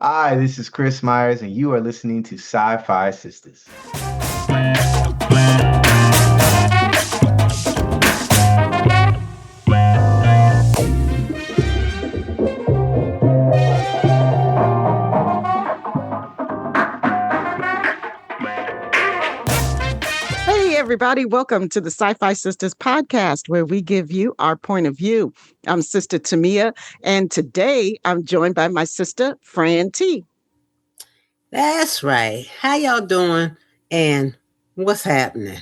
Hi, this is Chris Myers, and you are listening to SyFy Sistas. Hey, everybody, welcome to the SyFy Sistas podcast, where we give you our point of view. I'm Sister Tamia, and today I'm joined by my sister, Fran T. That's right. How y'all doing? And what's happening?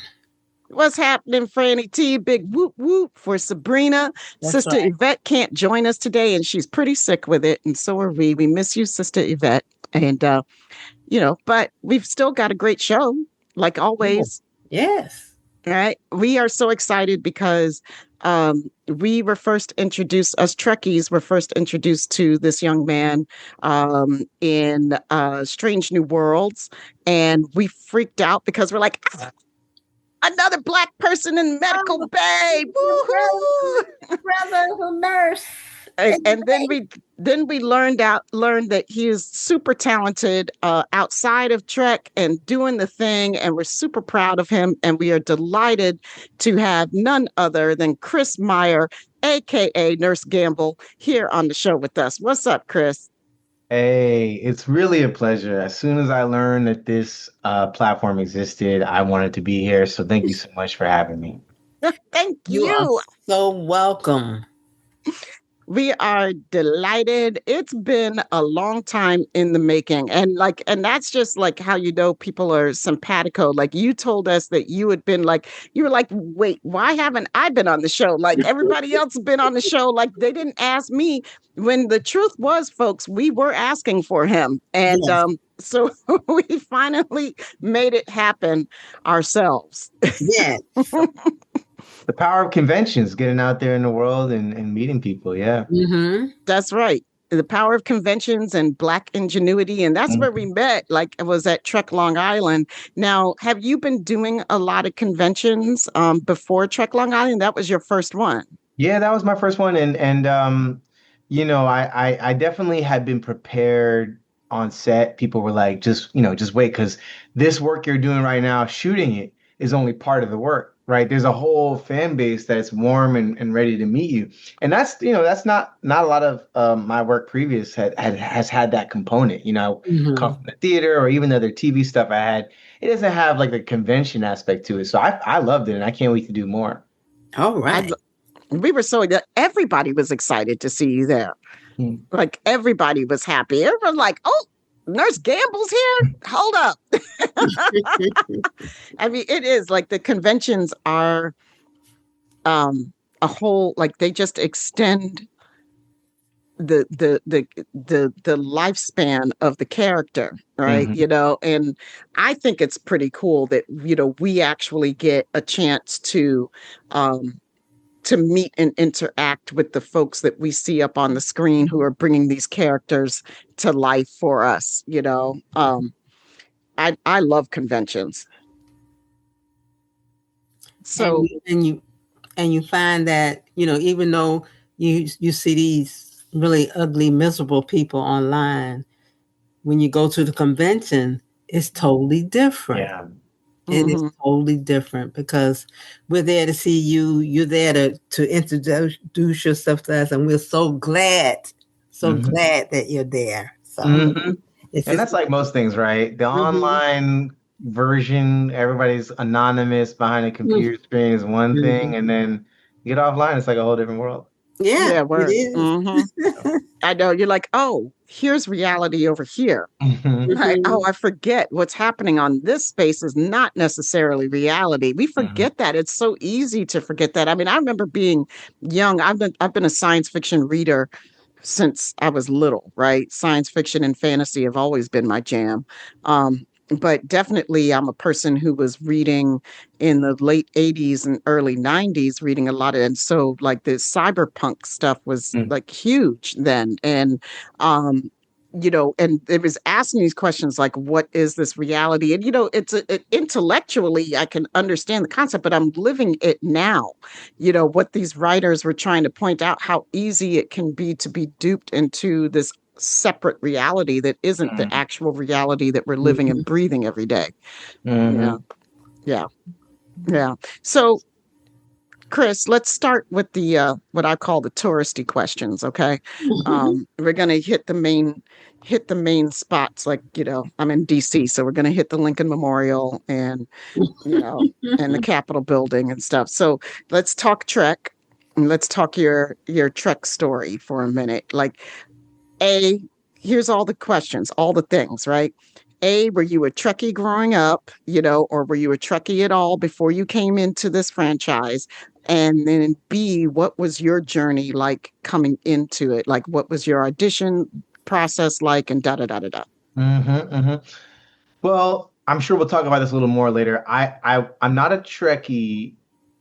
What's happening, Franny T? Big whoop whoop for Sabrina. That's Sister right. Yvette can't join us today, and she's pretty sick with it, and so are we. We miss you, Sister Yvette. And, but we've still got a great show, like always. Yes. All right. We are so excited because we were first introduced, us Trekkies were first introduced to this young man in Strange New Worlds. And we freaked out because we're like, another Black person in medical bay. Woohoo! Brother, the nurse. And then we learned that he is super talented outside of Trek and doing the thing, and we're super proud of him, and we are delighted to have none other than Chris Meyer, aka Nurse Gamble, here on the show with us. What's up, Chris? Hey, it's really a pleasure. As soon as I learned that this platform existed, I wanted to be here. So thank you so much for having me. Thank You are you. so welcome. We are delighted. It's been a long time in the making. And that's just like how you know people are simpatico. Like you told us that you were like, wait, why haven't I been on the show? Like everybody else has been on the show. Like they didn't ask me. When the truth was, folks, we were asking for him. And Yes. so we finally made it happen ourselves. Yes. The power of conventions, getting out there in the world and meeting people. Yeah. Mm-hmm. That's right. The power of conventions and Black ingenuity. And that's where we met, like it was at Trek Long Island. Now, have you been doing a lot of conventions before Trek Long Island? That was your first one. Yeah, that was my first one. I definitely had been prepared on set. People were like, just wait, because this work you're doing right now, shooting it is only part of the work, right? There's a whole fan base that's warm and ready to meet you. And that's not a lot of my work previous has had that component, come from the theater or even the other TV stuff I had. It doesn't have like the convention aspect to it. So I loved it and I can't wait to do more. All right. We were so everybody was excited to see you there. Hmm. Like everybody was happy. Everyone like, oh, Nurse Gamble's here. Hold up. I mean, it is like the conventions are a whole, like they just extend the lifespan of the character, right? Mhm. And I think it's pretty cool that we actually get a chance to meet and interact with the folks that we see up on the screen who are bringing these characters to life for us. I love conventions. So And you find that, even though you see these really ugly, miserable people online, when you go to the convention, it's totally different. Yeah. It is mhm. totally different because we're there to see you. You're there to introduce yourself to us, and we're so glad Mhm. that you're there. So Mhm. it's And just that's like most things, right? The mhm, online version, everybody's anonymous behind a computer screen is one thing, mhm. and then you get offline, it's like a whole different world. Yeah, Yeah, it word. is. I know. You're like, oh, here's reality over here. Mhm. Like, oh, Mhm. I forget what's happening on this space is not necessarily reality. We Mhm. forget that. It's so easy to forget that. I mean, I remember being young. I've been a science fiction reader since I was little, right? Science fiction and fantasy have always been my jam. But definitely, I'm a person who was reading in the late 80s and early 90s, reading a lot of, and so like the cyberpunk stuff was Mhm. like huge then. Um, and it was asking these questions like, what is this reality? And, intellectually, I can understand the concept, but I'm living it now. What these writers were trying to point out, how easy it can be to be duped into this separate reality that isn't the actual reality that we're living and breathing every day. Yeah, yeah, yeah. So, Chris, let's start with the what I call the touristy questions. Okay, we're gonna hit the main spots. Like, I'm in DC, so we're gonna hit the Lincoln Memorial and you know and the Capitol building and stuff. So let's talk Trek, and let's talk your Trek story for a minute. Like, A, here's all the questions, all the things, right? A, were you a Trekkie growing up, or were you a Trekkie at all before you came into this franchise? And then B, what was your journey like coming into it? Like, what was your audition process like, and da da da da da. Well, I'm sure we'll talk about this a little more later. I'm not a Trekkie,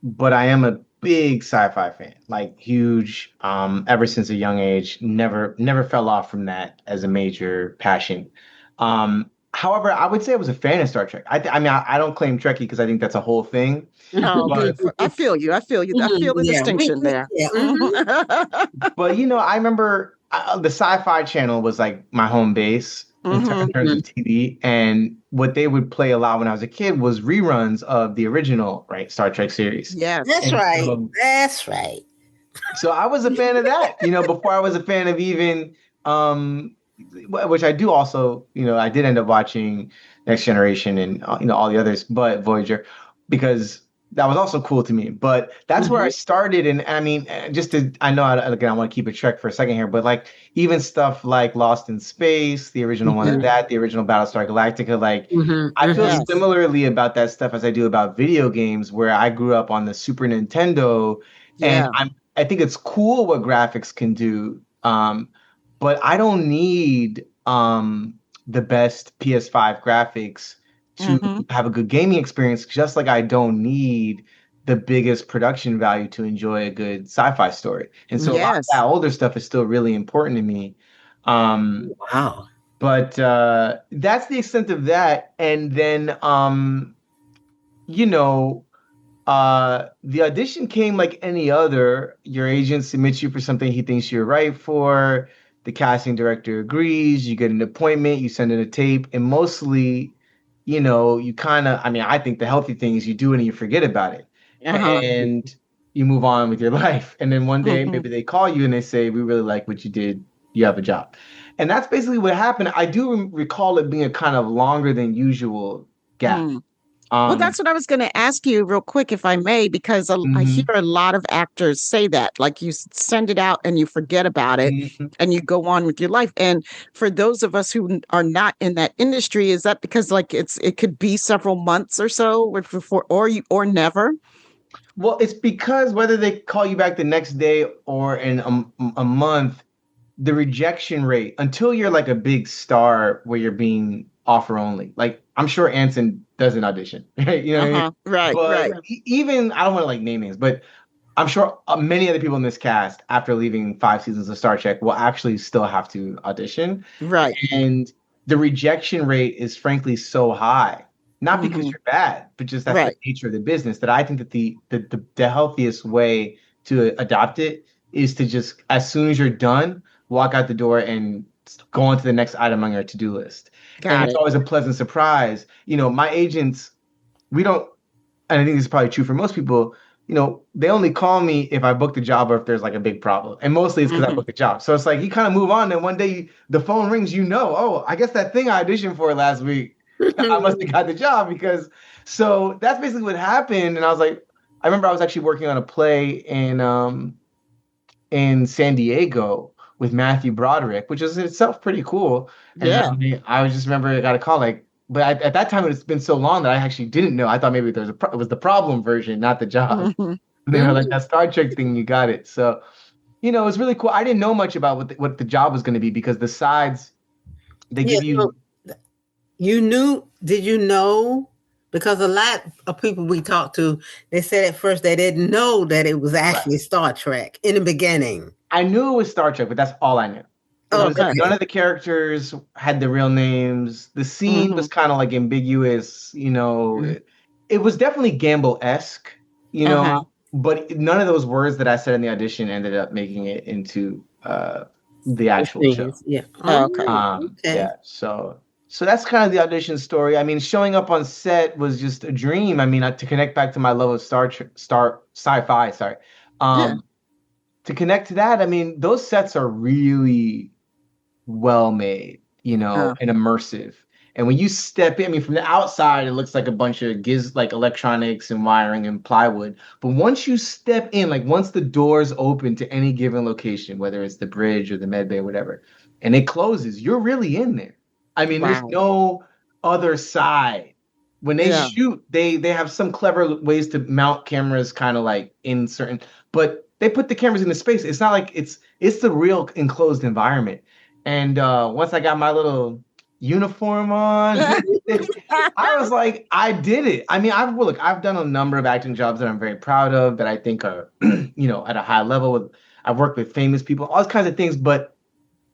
but I am a big sci-fi fan, like huge, ever since a young age. Never fell off from that as a major passion. However, I would say I was a fan of Star Trek. I mean, I don't claim Trekkie because I think that's a whole thing. Oh, But I feel you. I feel you. I feel the Yeah, distinction there. yeah. but I remember the Sci-Fi Channel was like my home base in terms of TV, and what they would play a lot when I was a kid was reruns of the original, right, Star Trek series. Yes. That's And right. so, That's right. so I was a fan of that, before I was a fan of even, which I do also, I did end up watching Next Generation and all the others, but Voyager, because that was also cool to me. But that's where I started, and I mean, I know, again, I want to keep it Trek for a second here, but like even stuff like Lost in Space, the original one of that, the original Battlestar Galactica, like I feel Yes. similarly about that stuff as I do about video games, where I grew up on the Super Nintendo, and Yeah. I think it's cool what graphics can do. But I don't need the best PS5 graphics to have a good gaming experience, just like I don't need the biggest production value to enjoy a good sci-fi story. And so a lot of Yes. that older stuff is still really important to me. Wow. But that's the extent of that. And then, the audition came like any other. Your agent submits you for something he thinks you're right for. The casting director agrees. You get an appointment. You send in a tape, and mostly, you kind of. I mean, I think the healthy thing is you do it and you forget about it, and you move on with your life. And then one day, maybe they call you and they say, "We really like what you did. You have a job." And that's basically what happened. I do recall it being a kind of longer than usual gap. Well, that's what I was going to ask you real quick, if I may, because I hear a lot of actors say that, like you send it out and you forget about it and you go on with your life. And for those of us who are not in that industry, is that because like it could be several months or so before, or never? Well, it's because whether they call you back the next day or in a month, the rejection rate, until you're like a big star where you're being offer only. Like I'm sure Anson does an audition, right? You know what I mean? Right, But right. even, I don't want to like name names, but I'm sure many other people in this cast, after leaving 5 seasons of Star Trek, will actually still have to audition. Right. And the rejection rate is frankly so high, not because you're bad, but just that's the nature of the business, that I think that the healthiest way to adopt it is to just, as soon as you're done, walk out the door and go on to the next item on your to-do list. And it's always a pleasant surprise. My agents, we don't, and I think this is probably true for most people, they only call me if I booked a job or if there's like a big problem. And mostly it's because I booked a job. So it's like you kind of move on, and one day the phone rings, oh, I guess that thing I auditioned for last week, I must have got the job because, so that's basically what happened. And I was like, I remember I was actually working on a play in San Diego with Matthew Broderick, which is in itself pretty cool. And I just remember I got a call, like, but at that time it's been so long that I actually didn't know. I thought maybe there was it was the problem version, not the job. And they were like, that Star Trek thing, you got it. So, it was really cool. I didn't know much about what the job was going to be, because the sides they give you. You knew? Did you know? Because a lot of people we talked to, they said at first they didn't know that it was actually Star Trek in the beginning. I knew it was Star Trek, but that's all I knew. None of the characters had the real names. The scene was kind of like ambiguous, It was definitely Gamble-esque, but none of those words that I said in the audition ended up making it into the actual show. Things. Yeah. Oh, Oh, okay. okay. Yeah. So that's kind of the audition story. I mean, showing up on set was just a dream. I mean, to connect back to my love of sci-fi, sorry. Yeah. Um, to connect to that, I mean, those sets are really well made, Uh, and immersive. And when you step in, I mean, from the outside, it looks like a bunch of like electronics and wiring and plywood. But once you step in, like once the doors open to any given location, whether it's the bridge or the med bay or whatever, and it closes, you're really in there. I mean, there's wow. no other side. When they Yeah. shoot, they have some clever ways to mount cameras kind of like in certain, but they put the cameras in the space. It's not like it's the real enclosed environment. And once I got my little uniform on, I was like, I did it. I mean, I've done a number of acting jobs that I'm very proud of, that I think are, at a high level. I've worked with famous people, all kinds of things, but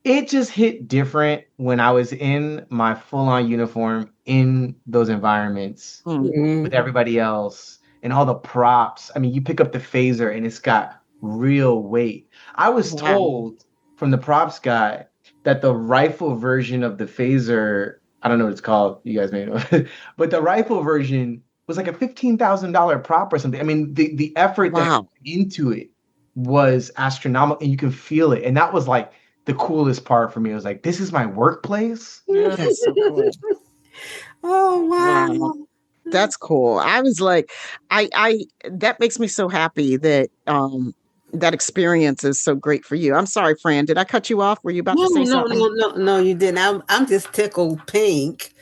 it just hit different when I was in my full-on uniform in those environments Mm, with Mhm. everybody else and all the props. I mean, you pick up the phaser and it's got real weight. I was wow. told from the props guy that the rifle version of the phaser, I don't know what it's called, you guys may know, but the rifle version was like a $15,000 prop or something. I mean, the effort that Wow. went into it was astronomical, and you can feel it. And that was like the coolest part for me. It was like, this is my workplace. That's so cool. Oh, Wow. wow. That's cool. I was like, I that makes me so happy that that experience is so great for you. I'm sorry, Fran. Did I cut you off? Were you about No, to say no, something? no, no, no, you didn't. I'm just tickled pink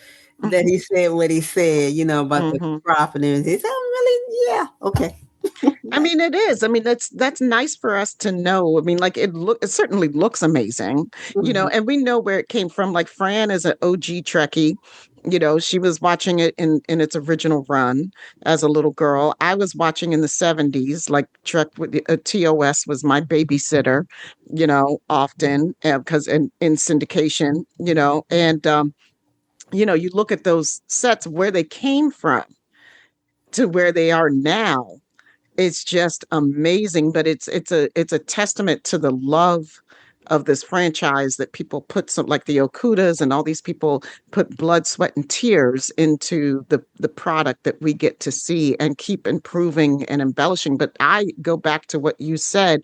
that he said what he said, about the Hmm. crop and everything. He said, "Oh, really? Yeah, okay." I Yeah. mean, it is. I mean, that's nice for us to know. I mean, like it certainly looks amazing, Mhm. and we know where it came from. Like Fran is an OG Trekkie. She was watching it in its original run as a little girl. I was watching in the 70s, like Trek with TOS was my babysitter, often because in syndication, you look at those sets where they came from to where they are now. It's just amazing, but it's a testament to the love of this franchise that people put, some like the Okudas and all these people put blood, sweat, and tears into the product that we get to see and keep improving and embellishing. But I go back to what you said,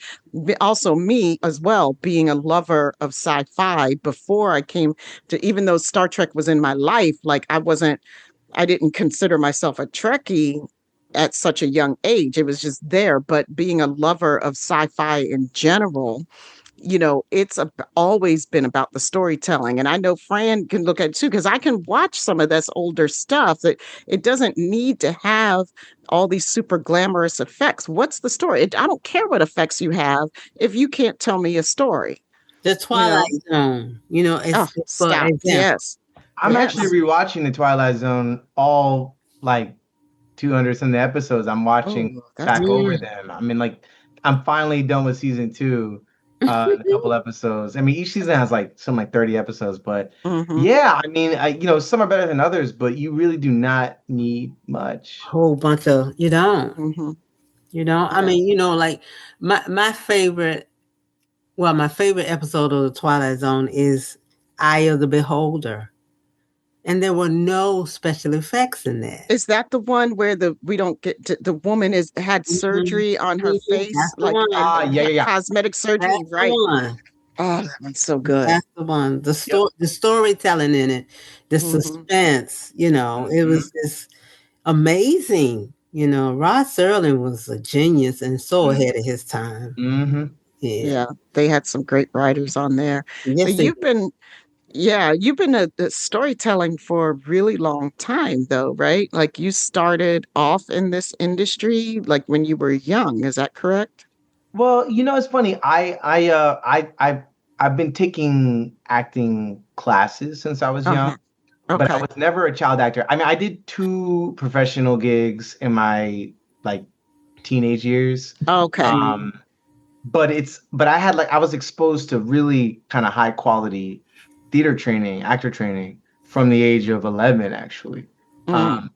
also me as well, being a lover of sci-fi before I came to, even though Star Trek was in my life, like I didn't consider myself a Trekkie at such a young age. It was just there. But being a lover of sci-fi in general, always been about the storytelling. And I know Fran can look at it too, because I can watch some of this older stuff that it doesn't need to have all these super glamorous effects. What's the story? I don't care what effects you have if you can't tell me a story, The you know? Twilight Zone, Oh, it's for stop. example. Yes. I'm actually Yes. rewatching the Twilight Zone, all like 200 something episodes. I'm watching Oh, that's back over Mm. them. I mean, like, I'm finally done with season two, in a couple episodes. I mean, each season has like something like 30 episodes, but mm-hmm. yeah, I mean, some are better than others, but you really do not need much. Whole bunch of you don't. Mm-hmm. I Yeah. mean, like my favorite my favorite episode of the Twilight Zone is Eye of the Beholder. And there were no special effects in that. Is that the one where we don't get to, the woman is had Mhm. surgery on her Mhm. face, That's the like one. Ah, yeah, yeah, yeah. cosmetic surgery, That's the right? one. Oh, that one's so good. That's the one. Yep. The storytelling in it, the Hmm. suspense, it Hmm. was just amazing. Rod Serling was a genius and so ahead of his time. Hmm. Yeah. Yeah, they had some great writers on there. Yes, But they you've been a storytelling for a really long time, though, right? Like you started off in this industry, like when you were young. Is that correct? Well, it's funny. I've been taking acting classes since I was young, Uh-huh. but I Okay. was never a child actor. I mean, I did two professional gigs in my like teenage years. Okay. Mhm. Um, but I had like I was exposed to really kind of high quality actor training from the age of 11 actually. Mm. Um,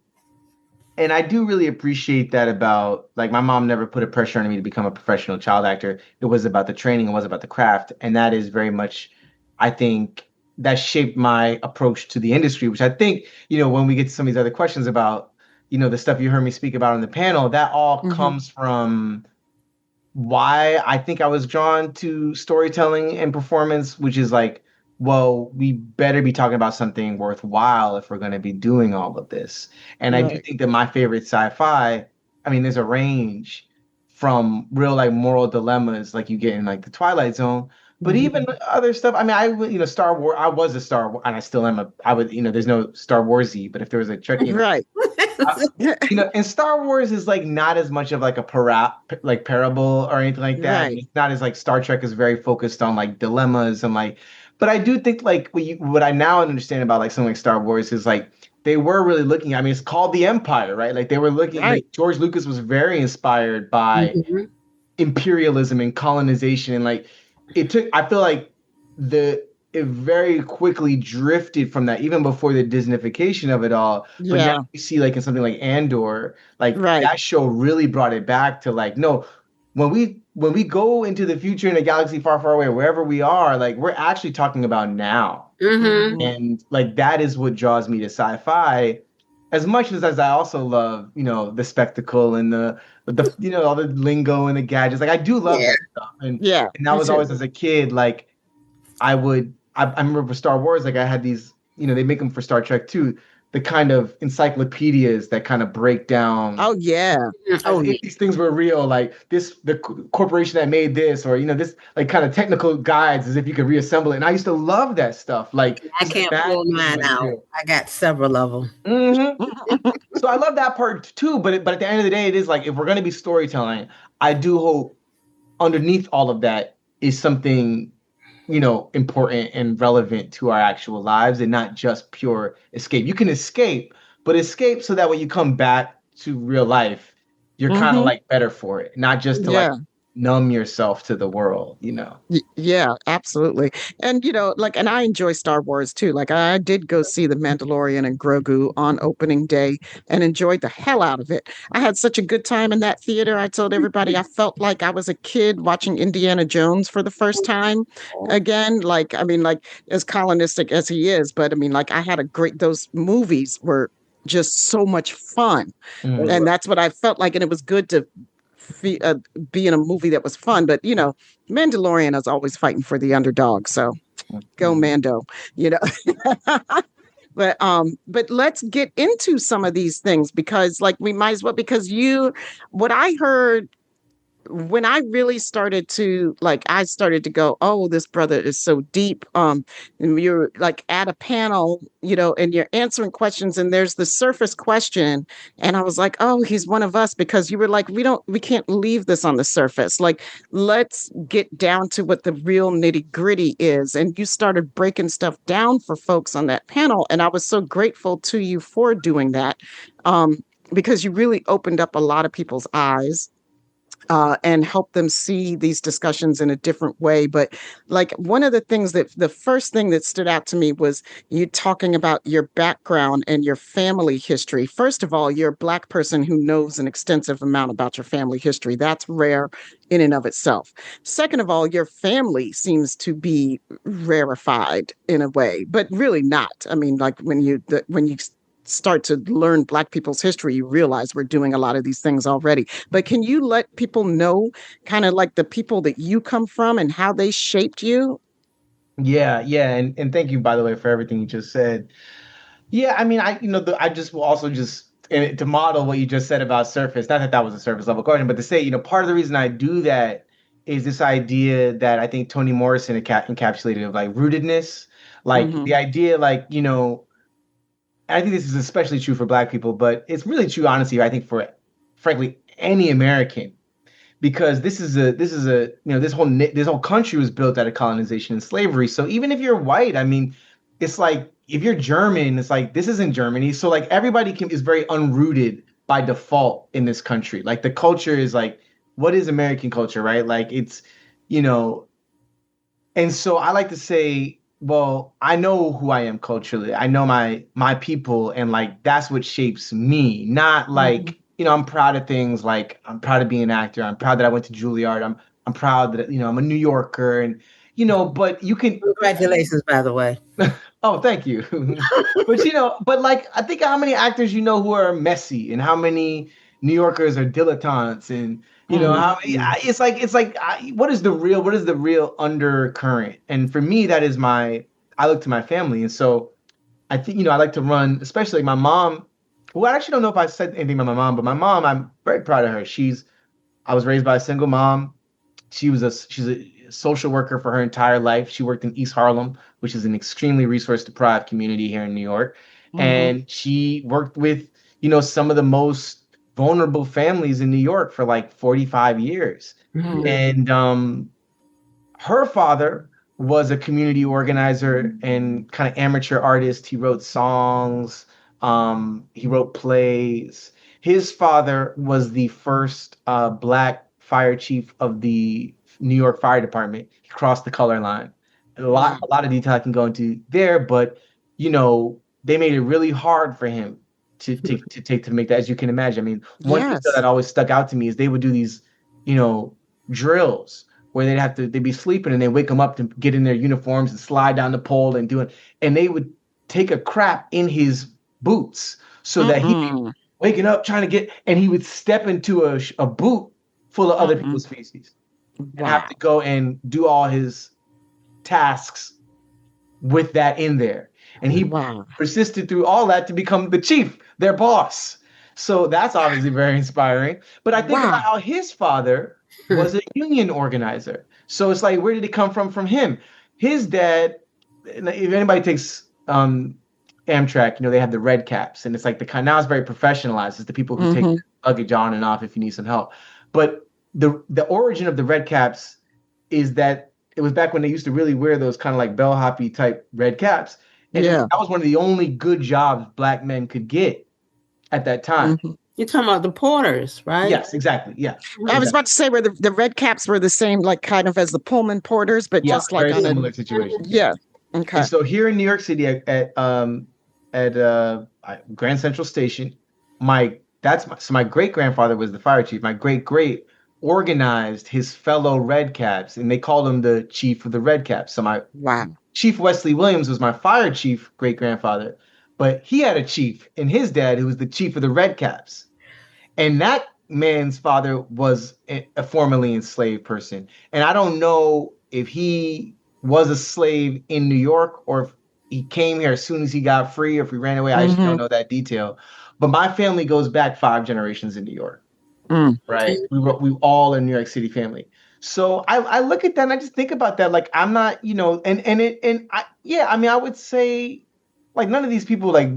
And I do really appreciate that about like my mom never put a pressure on me to become a professional child actor. It was about the training, it was about the craft. And that is very much, I think, that shaped my approach to the industry, which I think, when we get to some of these other questions about, the stuff you heard me speak about on the panel, that all Hmm. comes from why I think I was drawn to storytelling and performance, which is like, well, we better be talking about something worthwhile if we're going to be doing all of this. And I do Right. think that my favorite sci-fi, I mean, there's a range from real like moral dilemmas like you get in like the Twilight Zone, but even Hmm. other stuff. I mean, Star Wars, I was a Star Wars, and I still am I would, there's no Star Warsy, but if there was a Trekkie, Right. and Star Wars is like not as much of like a like parable or anything like that. And Right. it's not as like Star Trek is very focused on like dilemmas and like, but I do think like what I now understand about like something like Star Wars is like they were really looking. I mean, it's called the Empire, right? Like they were looking. Right. Like George Lucas was very inspired by Mhm. imperialism and colonization and like I feel like the it very quickly drifted from that even before the Disneyfication of it all, but now Yeah. you see like in something like Andor, like Right. that show really brought it back to like, no, when we go into the future in a galaxy far far away, wherever we are, like we're actually talking about now. Mhm. Hmm. And like that is what draws me to sci-fi as much as I also love, the spectacle and the all the lingo and the gadgets. Like I do love Yeah. that stuff. Yeah. And that Me was too. always as a kid, like I remember for Star Wars, like I had these, they make them for Star Trek too, the kind of encyclopedias that kind of break down Oh yeah. as Oh yeah. if these things were real, like the corporation that made this, or this like kind of technical guides, as if you could reassemble it. And I used to love that stuff, like I just can't pull imagining it mine was out. real. I got several of them. Hmm. So I love that part too. But at the end of the day, it is like if we're going to be storytelling, I do hope underneath all of that is something important and relevant to our actual lives and not just pure escape. You can escape, but escape so that when you come back to real life, you're kind of Hmm. like better for it, not just to like Yeah. numb yourself to the world. Yeah, absolutely. And like, and I enjoy Star Wars too. Like, I did go see The Mandalorian and Grogu on opening day and enjoyed the hell out of it. I had such a good time in that theater. I told everybody I felt like I was a kid watching Indiana Jones for the first time again. Like, I mean, like, as colonistic as he is, but I mean, like, I had a great, those movies were just so much fun. Mm. And that's what I felt like. And it was good to be in a movie that was fun. But Mandalorian is always fighting for the underdog. So go Mm. Mando. You know. But let's get into some of these things because like we might as well because what I heard when I really started to like, I started to go, oh, this brother is so deep. And you're like at a panel, and you're answering questions, and there's the surface question. And I was like, oh, he's one of us because you were like, we can't leave this on the surface. Like, let's get down to what the real nitty gritty is. And you started breaking stuff down for folks on that panel. And I was so grateful to you for doing that. Because you really opened up a lot of people's eyes and help them see these discussions in a different way. But like one of the things the first thing that stood out to me was you talking about your background and your family history. First of all, you're a Black person who knows an extensive amount about your family history. That's rare in and of itself. Second of all, your family seems to be rarefied in a way, but really not. I mean, like when you start to learn Black people's history, you realize we're doing a lot of these things already. But can you let people know kind of like the people that you come from and how they shaped you? Yeah, yeah, and thank you by the way for everything you just said. Yeah, I mean, I just will also just and to model what you just said about surface. Not that that was a surface level question, but to say, part of the reason I do that is this idea that I think Toni Morrison encapsulated of like rootedness, like Hmm. the idea, like I think this is especially true for Black people, but it's really true, honestly. I think for, frankly, any American, because this is a this whole country was built out of colonization and slavery. So even if you're white, I mean, it's like if you're German, it's like this isn't Germany. So like everybody is very unrooted by default in this country. Like the culture is like, what is American culture, right? Like it's, you know, and so I like to say well, I know who I am culturally. I know my people, and like that's what shapes me. Not Mhm. like, I'm proud of things like I'm proud of being an actor. I'm proud that I went to Juilliard. I'm proud that, I'm a New Yorker, and but you can. Congratulations, by the way. Oh, thank you. But but like I think how many actors who are messy, and how many New Yorkers are dilettantes, and how many, Mhm. what is the real undercurrent? And for me, that is I look to my family, and so I think I like to run, especially like my mom. Well, I actually don't know if I said anything about my mom, but my mom, I'm very proud of her. I was raised by a single mom. She's a social worker for her entire life. She worked in East Harlem, which is an extremely resource deprived community here in New York, Mhm. and she worked with some of the most vulnerable families in New York for like 45 years. Mhm. Mhm. And her father was a community organizer and kind of amateur artist. He wrote songs, he wrote plays. His father was the first black fire chief of the New York Fire Department. He crossed the color line. Wow. A lot of detail I can go into there, but they made it really hard for him to make that, as you can imagine. I mean, one detail Yes. that always stuck out to me is they would do these, you know, drills where they'd be sleeping and they wake them up to get in their uniforms and slide down the pole and do it. And they would take a crap in his boots so that he'd be Mm-mm. waking up trying to and he would step into a boot full of other Mm-mm. people's feces and have to Wow. go and do all his tasks with that in there. And he Wow. persisted through all that to become the chief, their boss. So that's obviously very inspiring. But I think about Wow. how his father was a union organizer. So it's like, where did it come from him? His dad, if anybody takes Amtrak, they have the red caps, and it's like the kind now it's very professionalized. It's the people who take Mm-hmm. your luggage on and off if you need some help. But the origin of the red caps is that it was back when they used to really wear those kind of like bellhoppy type red caps, and Yeah. that was one of the only good jobs black men could get at that time. Mm-hmm. You're talking about the porters, right? Yes, exactly. Yeah, I was Mhm. exactly. about to say where the red caps were the same, like kind of as the Pullman porters, but Yeah, just like very on a similar situation. Yeah. yeah. And Okay. so here in New York City at Grand Central Station, my great grandfather was the fire chief. My great great organized his fellow Red Caps, and they called him the chief of the Red Caps. So my Wow. Chief Wesley Williams was my fire chief great grandfather, but he had a chief and his dad who was the chief of the Red Caps. And that man's father was a formerly enslaved person. And I don't know if he was a slave in New York or if he came here as soon as he got free or if he ran away. I actually Mm-hmm. don't know that detail. But my family goes back 5 generations in New York, Mm. right? We all a New York City family. So I look at that and I just think about that. Like I'm not, and I yeah, I mean I would say like none of these people like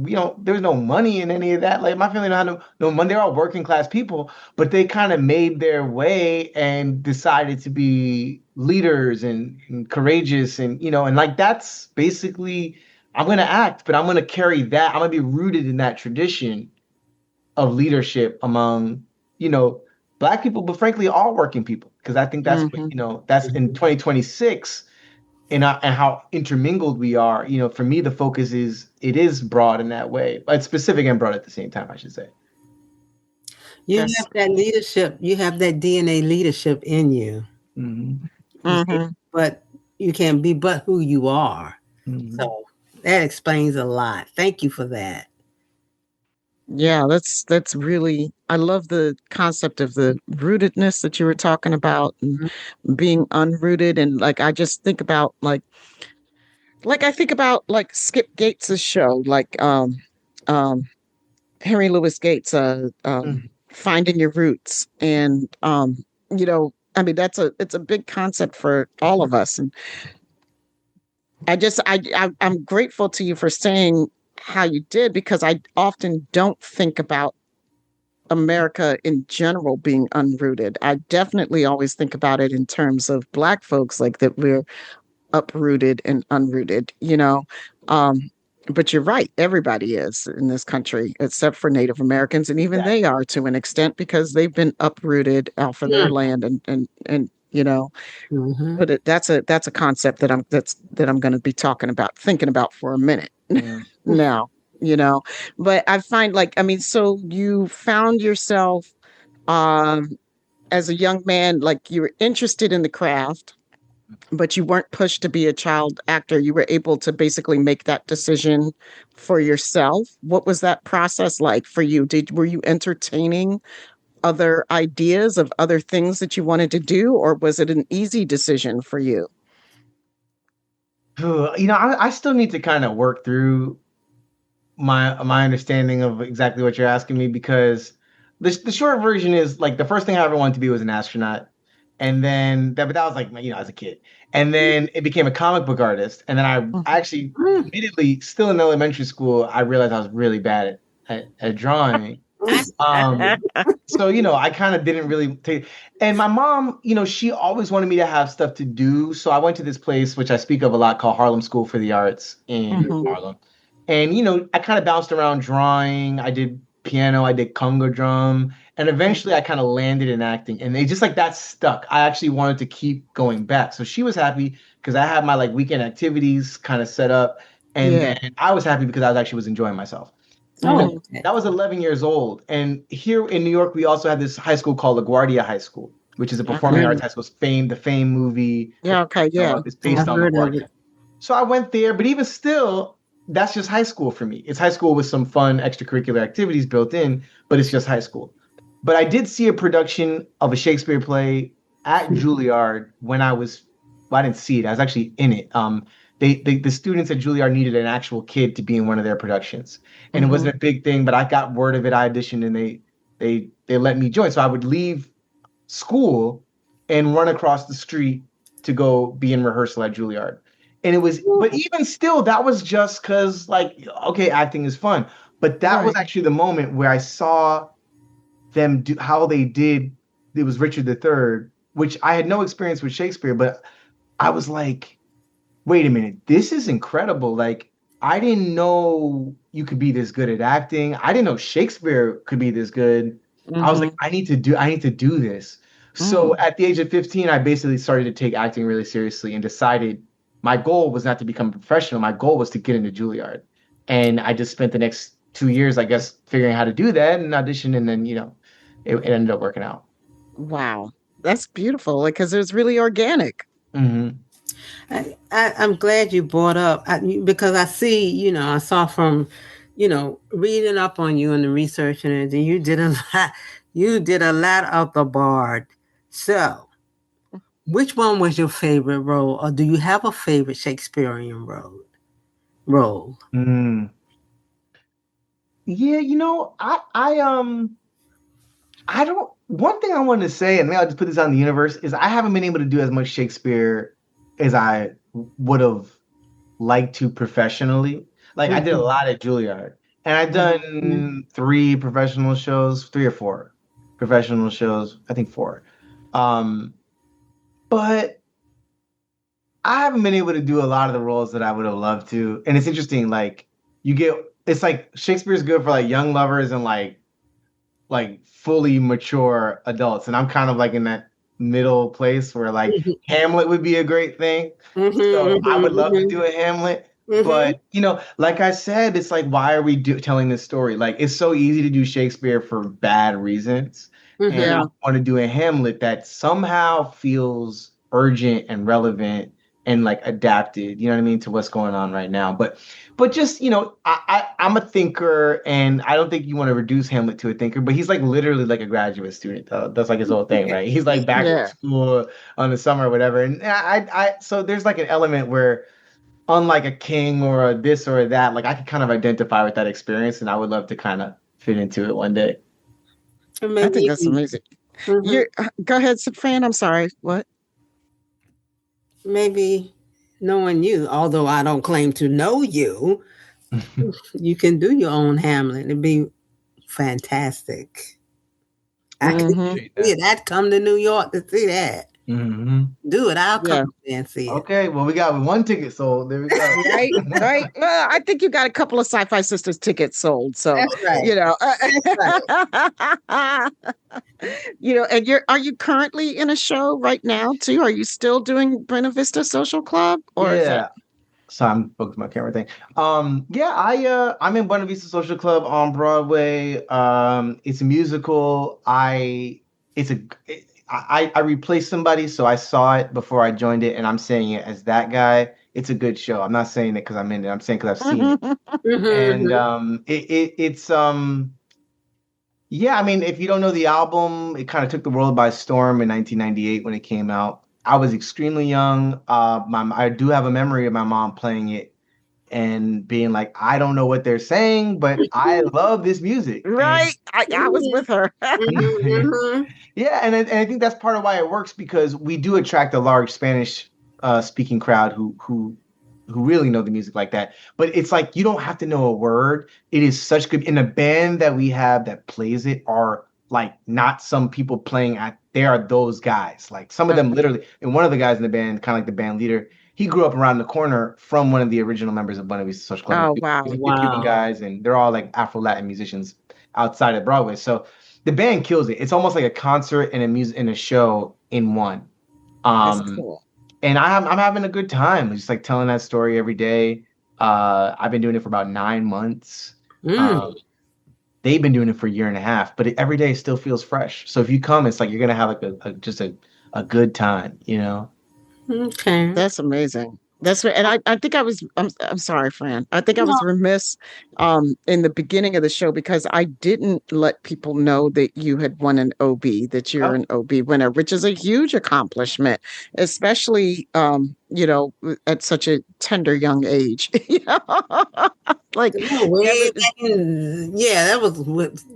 there's no money in any of that. Like my family don't have no money. They're all working class people, but they kind of made their way and decided to be leaders and courageous and like that's basically I'm gonna act, but I'm gonna carry that. I'm gonna be rooted in that tradition of leadership among, you know, black people, but frankly, all working people. Because I think that's what, Mm-hmm. that's in 2026 and how intermingled we are. For me, the focus it is broad in that way, but it's specific and broad at the same time, I should say. You That's have that leadership, you have that DNA leadership in you. Hmm. You see, mm-hmm. but you can be but who you are. Hmm. So that explains a lot. Thank you for that. Yeah, that's really I love the concept of the rootedness that you were talking about and Mhm. being unrooted and like I just think about like I think about like Skip Gates's show, like um Henry Louis Gates, finding your roots. And I mean it's a big concept for all of us. And I'm grateful to you for saying how you did because I often don't think about America in general being unrooted. I definitely always think about it in terms of Black folks, like that we're uprooted and unrooted. Um, but you're right, everybody is in this country except for Native Americans, and even Exactly. they are to an extent because they've been uprooted off of their Hmm. land and you know. Mm-hmm. But that's a concept that I'm going to be thinking about for a minute Mm. now, you know. But I find like, I mean, so you found yourself um as a young man, like you were interested in the craft, but you weren't pushed to be a child actor. You were able to basically make that decision for yourself. What was that process like for you? Were you entertaining other ideas of other things that you wanted to do, or was it an easy decision for you? You know, I still need to kind of work through my understanding of exactly what you're asking me because the short version is like the first thing I ever wanted to be was an astronaut, and then that but that was like you know as a kid, and then it became a comic book artist, and then I Mhm. actually admittedly still in elementary school I realized I was really bad at drawing. Um, so you know I kind of didn't really take, and my mom you know she always wanted me to have stuff to do, so I went to this place which I speak of a lot called Harlem School for the Arts in Mhm. Harlem. And you know, I kind of bounced around drawing. I did piano, I did conga drum, and eventually I kind of landed in acting. And they just like that stuck. I actually wanted to keep going back. So she was happy because I had my like weekend activities kind of set up, and Yeah. then I was happy because I was actually was enjoying myself. But Oh, Mhm. okay. that was 11 years old, and here in New York, we also have this high school called LaGuardia High School, which is a performing Okay. arts Mm, high school. It's Fame, the Fame movie that Yeah. Okay. Yeah. is based I've on Mhm. heard of LaGuardia. it. So I went there, but even still, that's just high school for me. It's high school with some fun extracurricular activities built in, but it's just high school. But I did see a production of a Shakespeare play at Juilliard when well, I didn't see it. I was actually in it. The students at Juilliard needed an actual kid to be in one of their productions, and it Mhm. wasn't a big thing. But I got word of it. I auditioned, and they let me join. So I would leave school and run across the street to go be in rehearsal at Juilliard. And it was, but even still, that was just because, like, okay, acting is fun. But that was Right. actually the moment where I saw them do how they did. It was Richard III, which I had no experience with Shakespeare, but I was like, wait a minute, this is incredible. Like, I didn't know you could be this good at acting. I didn't know Shakespeare could be this good. I was like, Mhm. I need to do this. So Mm. at the age of 15, I basically started to take acting really seriously and decided my goal was not to become a professional. My goal was to get into Juilliard. And I just spent the next 2 years, I guess, figuring out how to do that and audition. And then, you know, it ended up working out. Wow. That's beautiful. Like, because it was really organic. Hmm. I'm glad you brought up because I see, I saw from, reading up on you and the research and everything. You did a lot. You did a lot of the Bard. So, which one was your favorite role, or do you have a favorite Shakespearean role? Role. Mm. Yeah, you know, I don't. One thing I wanted to say, and maybe I'll just put this out in the universe, is I haven't been able to do as much Shakespeare as I would have liked to professionally. Like I did a Mhm. lot at Juilliard, and I've Mhm. done three professional shows, three or four professional shows. I think four. Um, but I haven't been able to do a lot of the roles that I would have loved to. And it's interesting, like you get, it's like Shakespeare's good for like young lovers and like fully mature adults. And I'm kind of like in that middle place where like Mhm. Hamlet would be a great thing. So Mhm. I would love to Mhm. do a Hamlet. Mhm. But you know, like I said, it's like why are we telling this story? Like it's so easy to do Shakespeare for bad reasons. And I Yeah. Mhm. want to do a Hamlet that somehow feels urgent and relevant and like adapted, you know what I mean, to what's going on right now. But just you know, I'm a thinker, and I don't think you want to reduce Hamlet to a thinker. But he's like literally like a graduate student. Though. That's like his whole thing, right? He's like back in Yeah. school on the summer or whatever. And so there's like an element where, unlike a king or a this or that, like I could kind of identify with that experience, and I would love to kind of fit into it one day. And I maybe think that's even, amazing. mhm, You're Go ahead, Fran. I'm sorry. What? maybe knowing you, although I don't claim to know you, you can do your own Hamlet. It'd be fantastic. I can Hmm. Appreciate see that. it. I'd come to New York to see that. Mhm. Do it. I'll Yeah. come and see it. Okay, well, we got one ticket sold. There we go. Right, right. Well, I think you got a couple of SyFy Sisters tickets sold, so That's right. you know. That's right. And are you currently in a show right now too? Are you still doing Buena Vista Social Club, or is that? Yeah. So I'm focused my camera thing. Yeah, I'm in Buena Vista Social Club on Broadway. It's a musical. It's a it, I replaced somebody, so I saw it before I joined it, and I'm saying it as that guy. It's a good show. I'm not saying it because I'm in it. I'm saying because I've seen it. And Mhm. it's yeah, I mean, if you don't know the album, it kind of took the world by storm in 1998 when it came out. I was extremely young. I do have a memory of my mom playing it and being like, I don't know what they're saying, but I love this music. Right, I was with her. Mhm. Yeah, and I think that's part of why it works because we do attract a large Spanish speaking crowd who really know the music like that. But it's like you don't have to know a word. It is such good. And the band that we have that plays it are like not some people playing at. They are those guys. Like some of them literally. And one of the guys in the band, kind of like the band leader, he grew up around the corner from one of the original members of Buena Vista Social Club. Oh wow. He's the Cuban Wow. guys, and they're all like Afro Latin musicians outside of Broadway. So the band kills it. It's almost like a concert and a show in one. That's Um, cool. and I'm having a good time. Just like telling that story every day. I've been doing it for about 9 months. Mm. They've been doing it for a year and a half, but every day still feels fresh. So if you come, it's like you're gonna have like just a good time, you know? Okay. That's amazing. That's right. And I think I'm sorry, Fran. I think I was No. remiss in the beginning of the show because I didn't let people know that you had won an OB, that you're Oh, an OB winner, which is a huge accomplishment, especially at such a tender young age. Like No, never. way back yeah, that was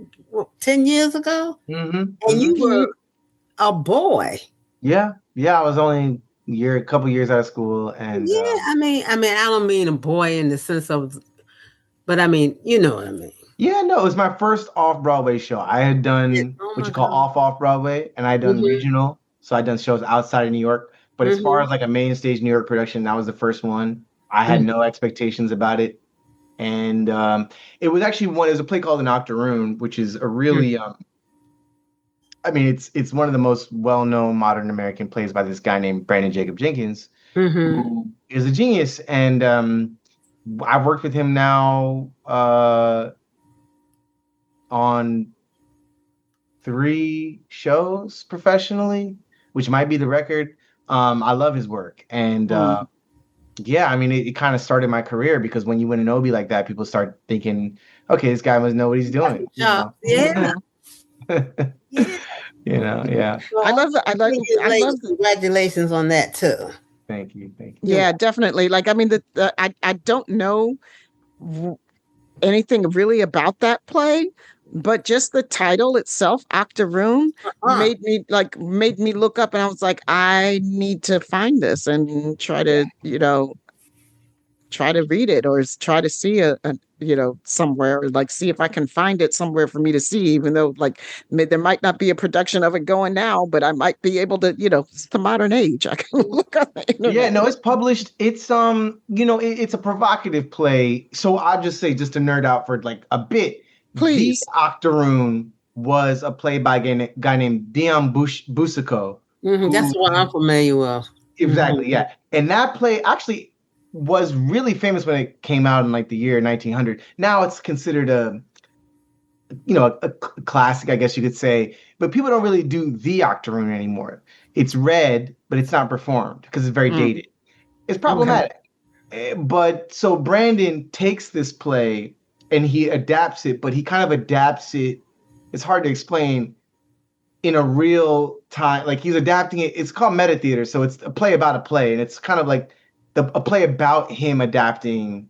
10 years ago? And you Can were you a boy. yeah. I was only a couple years out of school, and Yeah, I don't mean a boy in the sense of, but I mean, you know what I mean. yeah, no, it was my first off Broadway show. I had Yeah. done Oh what my you call God. off Broadway, and I had done Mhm. regional. So I done shows outside of New York. But as far Mhm. as like a main stage New York production, that was the first one. I had Mhm. no expectations about it. And it was actually it was a play called An Octoroon, which is a really I mean it's one of the most well-known modern American plays by this guy named Brandon Jacob Jenkins, Mhm. who is a genius. And I've worked with him now on 3 shows professionally, which might be the record. I love his work. And yeah, I mean, it kind of started my career because when you win an Obie like that, people start thinking, okay, this guy must know what he's doing, you know? Yeah. Yeah. Yeah. I Well, love the, I love congratulations on that too. Thank you. Thank you. You Yeah, know. definitely. Like, I mean, I don't know w- anything really about that play, but just the title itself, Octoroon, Uh-uh. made me look up, and I was like, I need to find this and try to read it, or try to see somewhere, or like see if I can find it somewhere for me to see, even though like there might not be a production of it going now, but I might be able to, it's the modern age. I can look on the Yeah, internet. no, it's published. It's it's a provocative play. So I'll just say, just to nerd out for like a bit, The Please. Octoroon was a play by a guy named Dion Boucicault, That's who what I'm familiar with. exactly, yeah. And that play actually was really famous when it came out in like the year 1900. Now it's considered a classic, I guess you could say, but people don't really do The Octoroon anymore. It's read, but it's not performed because it's very Mm, dated. It's okay. problematic. But so Brandon takes this play and he adapts it, but he kind of adapts it. It's hard to explain in a real time. Like he's adapting it. It's called meta theater, so it's a play about a play, and it's kind of like a play about him adapting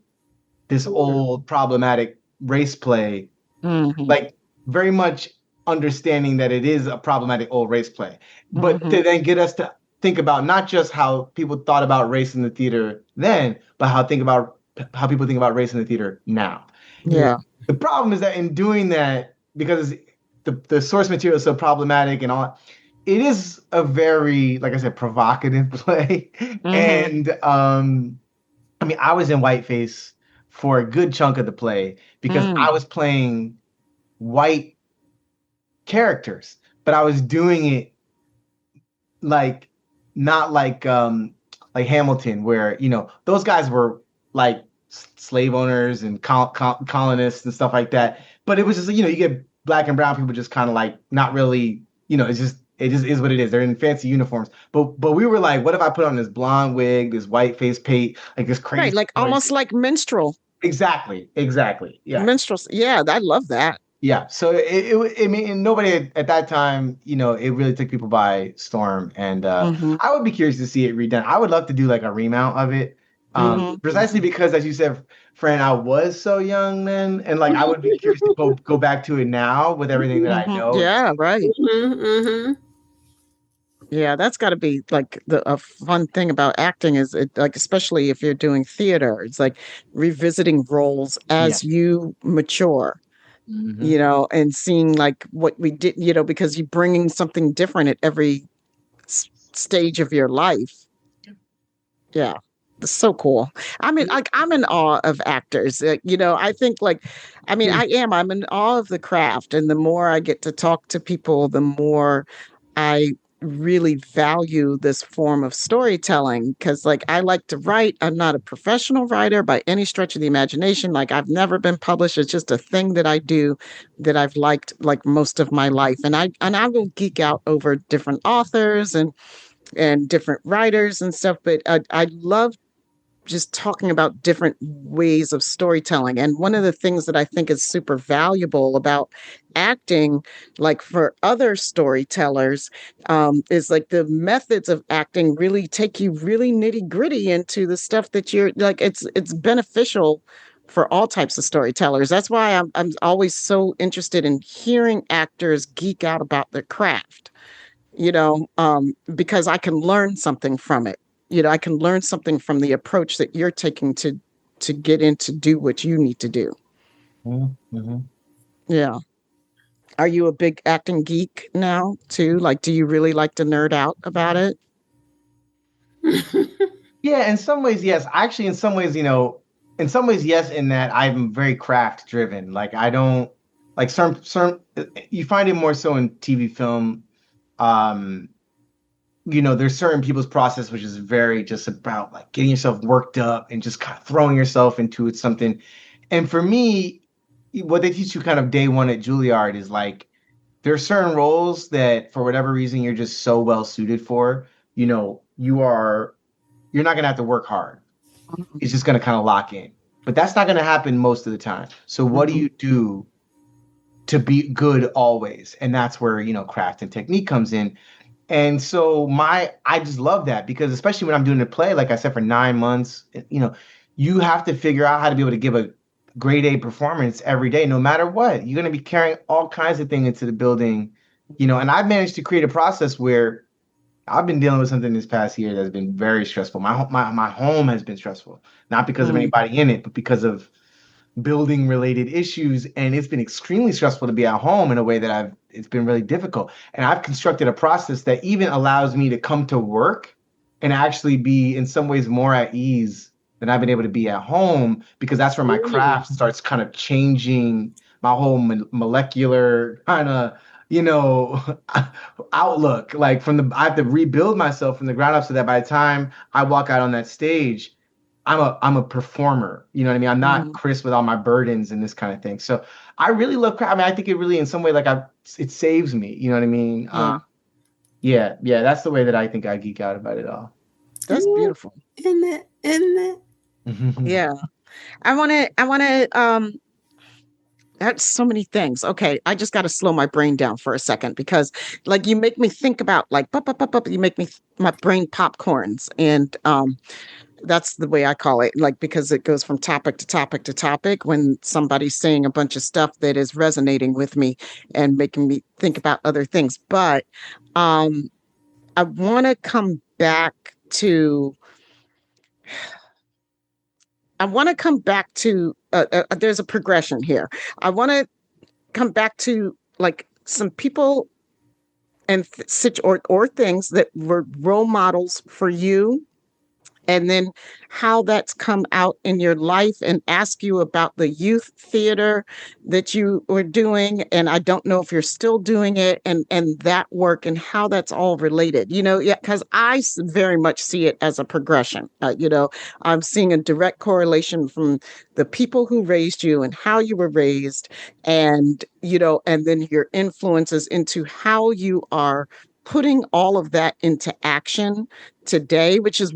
this old problematic race play, Hmm. like very much understanding that it is a problematic old race play, but Hmm. to then get us to think about not just how people thought about race in the theater then, but how people think about race in the theater now. Yeah. The problem is that in doing that, because the source material is so problematic and all, it is a very, like I said, provocative play. Mm-hmm. And I mean, I was in whiteface for a good chunk of the play because Mm. I was playing white characters, but I was doing it like not like Hamilton, where those guys were like slave owners and colonists and stuff like that. But it was just you get black and brown people just kind of like not really it just is what it is. They're in fancy uniforms. But we were like, what if I put on this blonde wig, this white face paint, like this Right, crazy like voice? almost like Exactly. Yeah. minstrels. Yeah, I love that. Yeah, so I mean, nobody at that time, it really took people by storm, and Mm-hmm. I would be curious to see it redone. I would love to do like a remount of it, Mm-hmm. precisely because, as you said, Fran, I was so young then, and like I would be curious to go back to it now with everything that I Mm-hmm. know. Yeah, right. Mm-hmm. Yeah, that's got to be like a fun thing about acting is it like especially if you're doing theater, it's like revisiting roles Yeah. as you mature, Hmm. and seeing like what we did, because you're bringing something different at every stage of your life. Yeah. It's so cool. I mean, like I'm in awe of actors. I think like, I mean, I'm in awe of the craft. And the more I get to talk to people, the more I really value this form of storytelling. Cause like I like to write. I'm not a professional writer by any stretch of the imagination. Like I've never been published. It's just a thing that I do that I've liked like most of my life. And I will geek out over different authors and different writers and stuff, but I love just talking about different ways of storytelling. And one of the things that I think is super valuable about acting, like for other storytellers, is like the methods of acting really take you really nitty gritty into the stuff that you're like. It's beneficial for all types of storytellers. That's why I'm always so interested in hearing actors geek out about their craft, because I can learn something from it. I can learn something from the approach that you're taking to get in to do what you need to do. Hmm. Yeah. Are you a big acting geek now too? Like, do you really like to nerd out about it? Yeah, in some ways, yes. Actually, in some ways, yes, in that I'm very craft driven. Like I don't like certain you find it more so in TV film. Um, there's certain people's process which is very just about like getting yourself worked up and just kind of throwing yourself into it something. And for me, what they teach you kind of day one at Juilliard is like there are certain roles that for whatever reason you're just so well suited for. You're not gonna have to work hard. It's just gonna kind of lock in. But that's not gonna happen most of the time. So what do Mhm. you do to be good always? And that's where, craft and technique comes in. And so I just love that because especially when I'm doing a play, like I said, for 9 months, you have to figure out how to be able to give a grade A performance every day, no matter what. You're going to be carrying all kinds of things into the building, and I've managed to create a process where I've been dealing with something this past year that's been very stressful. My home has been stressful, not because of Mhm. anybody in it, but because of building related issues, and it's been extremely stressful to be at home in a way that it's been really difficult. And I've constructed a process that even allows me to come to work and actually be in some ways more at ease than I've been able to be at home, because that's where my Mm. craft starts kind of changing my whole molecular kind of outlook. Like I have to rebuild myself from the ground up so that by the time I walk out on that stage, I'm a performer. You know what I mean? I'm not Mhm. Chris with all my burdens and this kind of thing. So I really love craft. I mean, I think it really, in some way, like it saves me. You know what I mean? Yeah. Yeah. That's the way that I think I geek out about it all. That's Yeah. beautiful. Isn't it? Isn't it? Yeah. I want to that's so many things. Okay, I just got to slow my brain down for a second because like you make me think about like pop, pop, pop, pop, you make me my brain popcorns, and that's the way I call it, like because it goes from topic to topic to topic when somebody's saying a bunch of stuff that is resonating with me and making me think about other things. But um I want to come back to there's a progression here. I want to come back to like some people and or things that were role models for you, and then how that's come out in your life, and ask you about the youth theater that you were doing, and I don't know if you're still doing it, and that work and how that's all related, yeah, because very much see it as a progression. I'm seeing a direct correlation from the people who raised you and how you were raised, and and then your influences into how you are putting all of that into action today, which is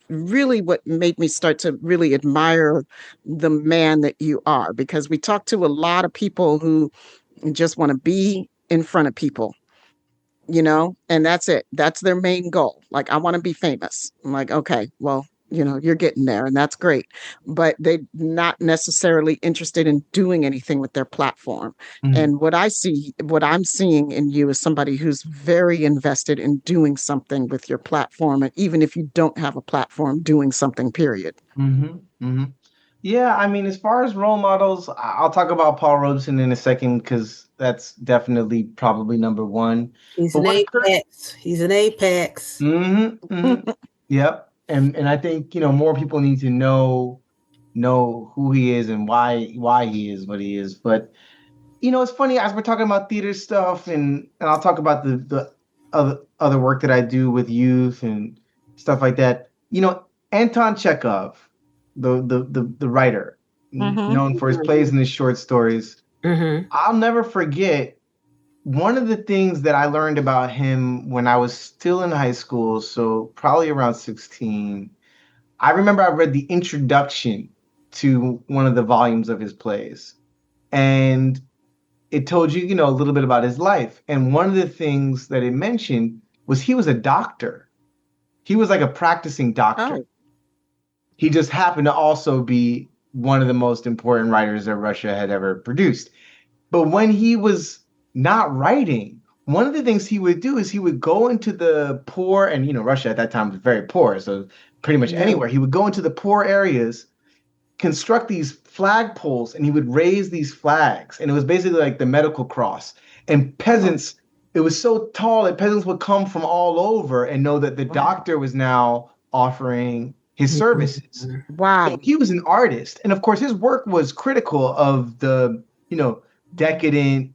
really what made me start to really admire the man that you are, because we talk to a lot of people who just want to be in front of people, and that's it. That's their main goal. Like, I want to be famous. I'm like, okay, well, you're getting there, and that's great. But they're not necessarily interested in doing anything with their platform. Mhm. And what I'm seeing in you is somebody who's very invested in doing something with your platform. And even if you don't have a platform, doing something, period. Yeah, I mean, as far as role models, I'll talk about Paul Robeson in a second because that's definitely probably number one. He's But an what occurred? apex. He's an apex. Yep. And I think, more people need to know who he is and why he is what he is. But it's funny as we're talking about theater stuff, and I'll talk about the other work that I do with youth and stuff like that. Anton Chekhov, the writer, Mm-hmm. known for his plays and his short stories. Mm-hmm. I'll never forget one of the things that I learned about him when I was still in high school, so probably around 16. I remember I read the introduction to one of the volumes of his plays, and it told you, a little bit about his life. And one of the things that it mentioned was he was a doctor. He was like a practicing doctor. Oh. He just happened to also be one of the most important writers that Russia had ever produced. But when he was not writing, one of the things he would do is he would go into the poor, and Russia at that time was very poor, so pretty much Yeah. anywhere. He would go into the poor areas, construct these flagpoles, and he would raise these flags, and it was basically like the medical cross. And peasants, it was so tall that peasants would come from all over and know that the doctor was now offering his services. Wow. So he was an artist, and of course his work was critical of the decadent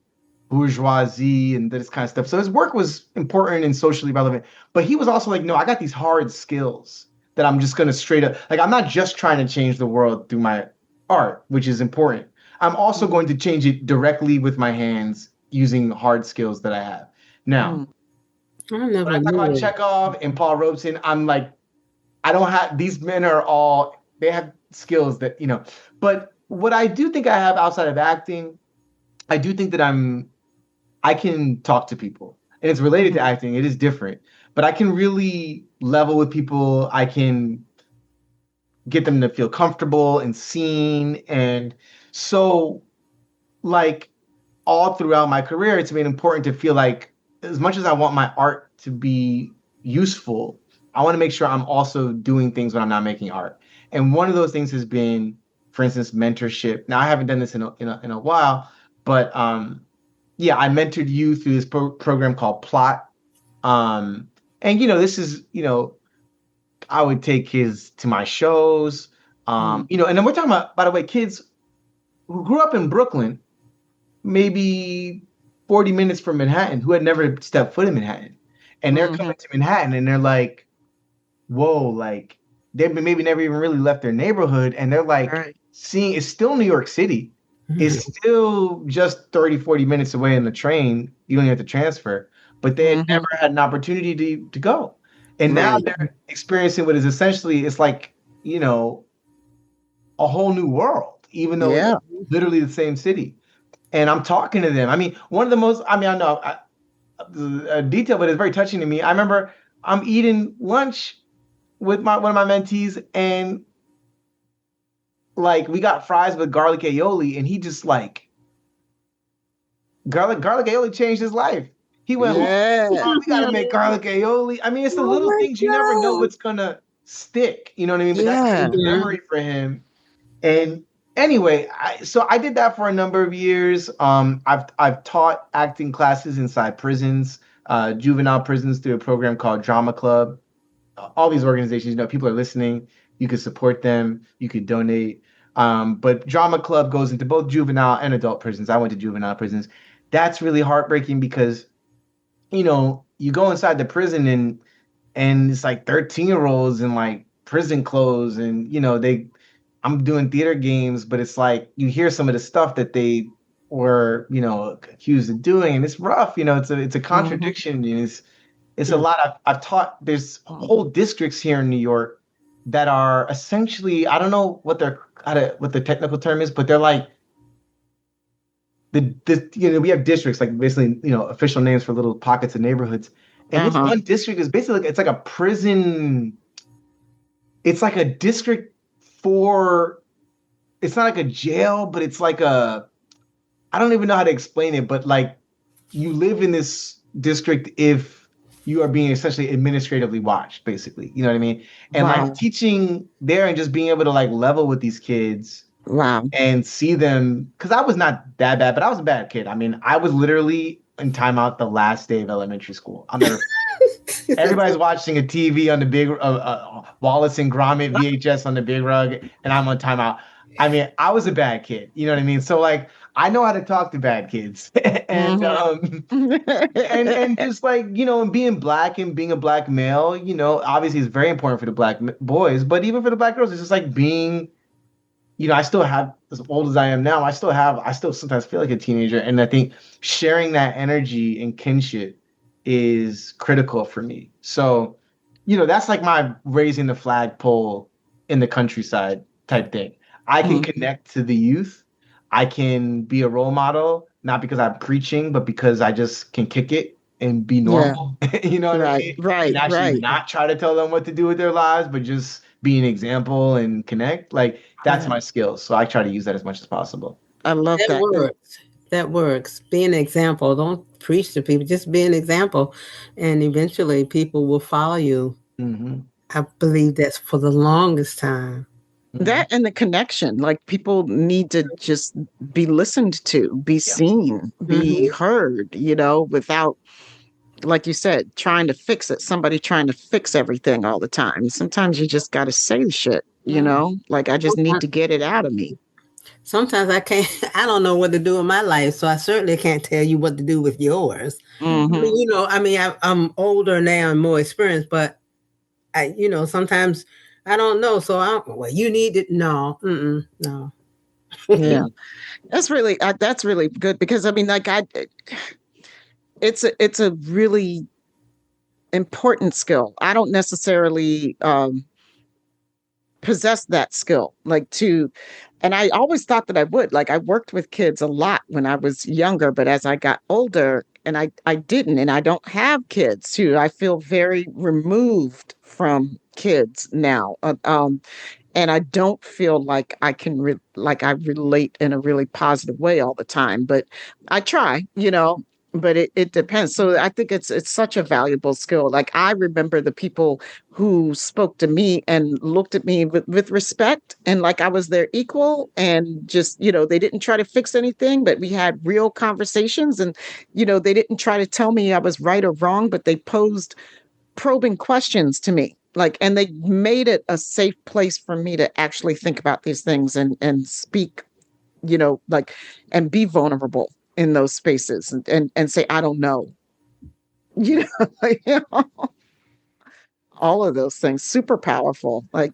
bourgeoisie and this kind of stuff. So his work was important and socially relevant, but he was also like, no, I got these hard skills that I'm just going to straight up, like, I'm not just trying to change the world through my art, which is important. I'm also going to change it directly with my hands using hard skills that I have. Now, I when never I talk about knew. Chekhov and Paul Robeson, I'm like, I don't have, these men are all, they have skills that, but what I do think I have outside of acting, I do think that I can talk to people, and it's related to acting. It is different, but I can really level with people. I can get them to feel comfortable and seen. And so, like, all throughout my career, it's been important to feel like, as much as I want my art to be useful, I want to make sure I'm also doing things when I'm not making art. And one of those things has been, for instance, mentorship. Now, I haven't done this in a while, but yeah, I mentored you through this program called Plot. And this is, I would take kids to my shows. And then we're talking about, by the way, kids who grew up in Brooklyn, maybe 40 minutes from Manhattan, who had never stepped foot in Manhattan. And they're coming to Manhattan and they're like, whoa, like, they've maybe never even really left their neighborhood. And they're like, seeing, it's still New York City. It's still just 30, 40 minutes away in the train. You don't have to transfer. But they had never had an opportunity to go. And now they're experiencing what is essentially, it's like, a whole new world, even though it's literally the same city. And I'm talking to them. I mean, one of the most, I know a detail, but it's very touching to me. I remember I'm eating lunch with one of my mentees, and like, we got fries with garlic aioli, and he just like, garlic aioli changed his life. He went home, oh, we gotta make garlic aioli. I mean, it's the little things, you never know what's gonna stick. You know what I mean? But that's a memory for him. And anyway, so I did that for a number of years. I've taught acting classes inside prisons juvenile prisons through a program called Drama Club. All these organizations, people are listening. You could support them. You could donate. But Drama Club goes into both juvenile and adult prisons. I went to juvenile prisons. That's really heartbreaking because, you go inside the prison and it's like 13-year-olds in like prison clothes and I'm doing theater games, but it's like you hear some of the stuff that they were, accused of doing, and it's rough. It's a contradiction. And it's a lot. I've taught. There's whole districts here in New York that are essentially, I don't know what what the technical term is, but they're like we have districts like basically official names for little pockets of neighborhoods, and this one district is basically it's like a prison. It's like a district for. It's not like a jail, but it's like a. I don't even know how to explain it, but like you live in this district if you are being essentially administratively watched, basically. You know what I mean? And Wow. like teaching there and just being able to like level with these kids Wow. and see them, because I was not that bad, but I was a bad kid. I mean, I was literally in timeout the last day of elementary school. I'll never. Everybody's watching a TV on the big Wallace and Gromit VHS on the big rug, and I'm on timeout. I mean, I was a bad kid. You know what I mean? So like, I know how to talk to bad kids, and and just like and being black and being a black male, obviously it's very important for the black boys, but even for the black girls, it's just like being. I still have, as old as I am now, I still sometimes feel like a teenager. And I think sharing that energy and kinship is critical for me. So, that's like my raising the flagpole in the countryside type thing. I can connect to the youth. I can be a role model, not because I'm preaching, but because I just can kick it and be normal. You know what I mean? Right. And actually not try to tell them what to do with their lives, but just be an example and connect. Like, that's my skill. So I try to use that as much as possible. I love that. Works. That works. Be an example. Don't preach to people. Just be an example. And eventually people will follow you. Mm-hmm. I believe that's for the longest time. That and the connection. Like people need to just be listened to, be seen, be heard, without, like you said, trying to fix it. Somebody trying to fix everything all the time. Sometimes you just got to say the shit, like I just need to get it out of me. Sometimes I don't know what to do in my life. So I certainly can't tell you what to do with yours. I'm older now and more experienced, but sometimes I don't know. So you need it. No, no. Yeah. That's really good because I mean, like it's a really important skill. I don't necessarily possess that skill, and I always thought that I would. Like I worked with kids a lot when I was younger, but as I got older and I didn't, and I don't have kids too, I feel very removed from kids now. And I don't feel like I can I relate in a really positive way all the time, but I try, but it depends. So I think it's such a valuable skill. Like I remember the people who spoke to me and looked at me with respect and like I was their equal and just, they didn't try to fix anything, but we had real conversations and, they didn't try to tell me I was right or wrong, but they posed probing questions to me. And they made it a safe place for me to actually think about these things and speak, and be vulnerable in those spaces and say, I don't know, all of those things, super powerful. I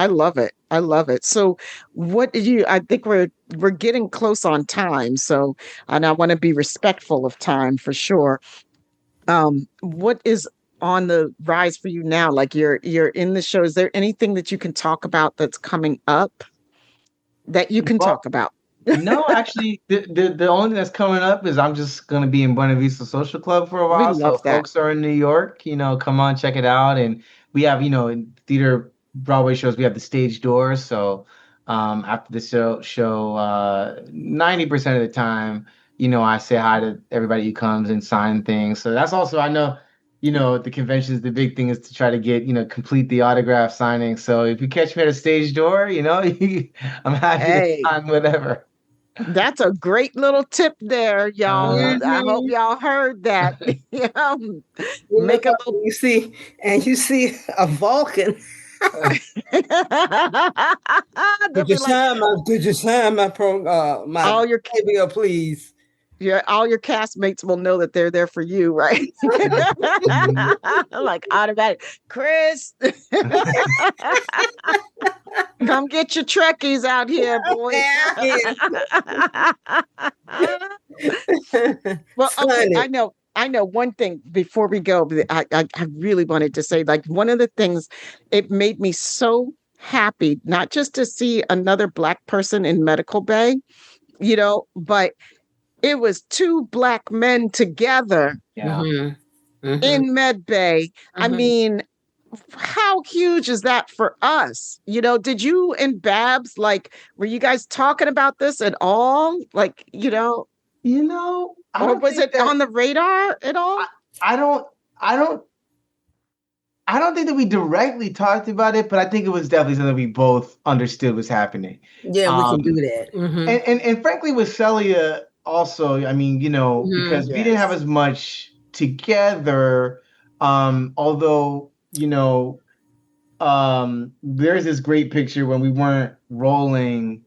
love it. I love it. So I think we're getting close on time. So, and I want to be respectful of time for sure. What is on the rise for you now? Like you're in the show. Is there anything that you can talk about that's coming up that you can talk about? No, actually, the only thing that's coming up is I'm just gonna be in Buena Vista Social Club for a while. We love So that. folks are in New York, come on, check it out. And we have, in theater Broadway shows, we have the stage doors. So after the show 90% of the time, I say hi to everybody who comes and sign things. So that's also, I know, at the conventions, the big thing is to try to get, complete the autograph signing. So if you catch me at a stage door, I'm happy to sign whatever. That's a great little tip there, y'all. I hope Mhm. y'all heard that. Yeah, You make look a up little. and you see a Vulcan. They'll be like, Could you sign my all your bill, please? all your castmates will know that they're there for you, right? Like automatic, Chris, come get your Trekkies out here, boy. Well, okay, Sign it. I know one thing before we go. I really wanted to say, like, one of the things, it made me so happy, not just to see another Black person in medical bay, but it was two Black men together Yeah. Mhm. Mhm. in med bay. I Mhm. mean, how huge is that for us? Did you and Babs, like, were you guys talking about this at all? Like, I or don't was think it that on the radar at all? I don't I don't I don't think that we directly talked about it, but I think it was definitely something we both understood was happening. Yeah, we can do Um, that. Mhm. and frankly, with Celia also, I mean, because Mhm. we didn't have Yes. as much together, although, there's this great picture when we weren't rolling.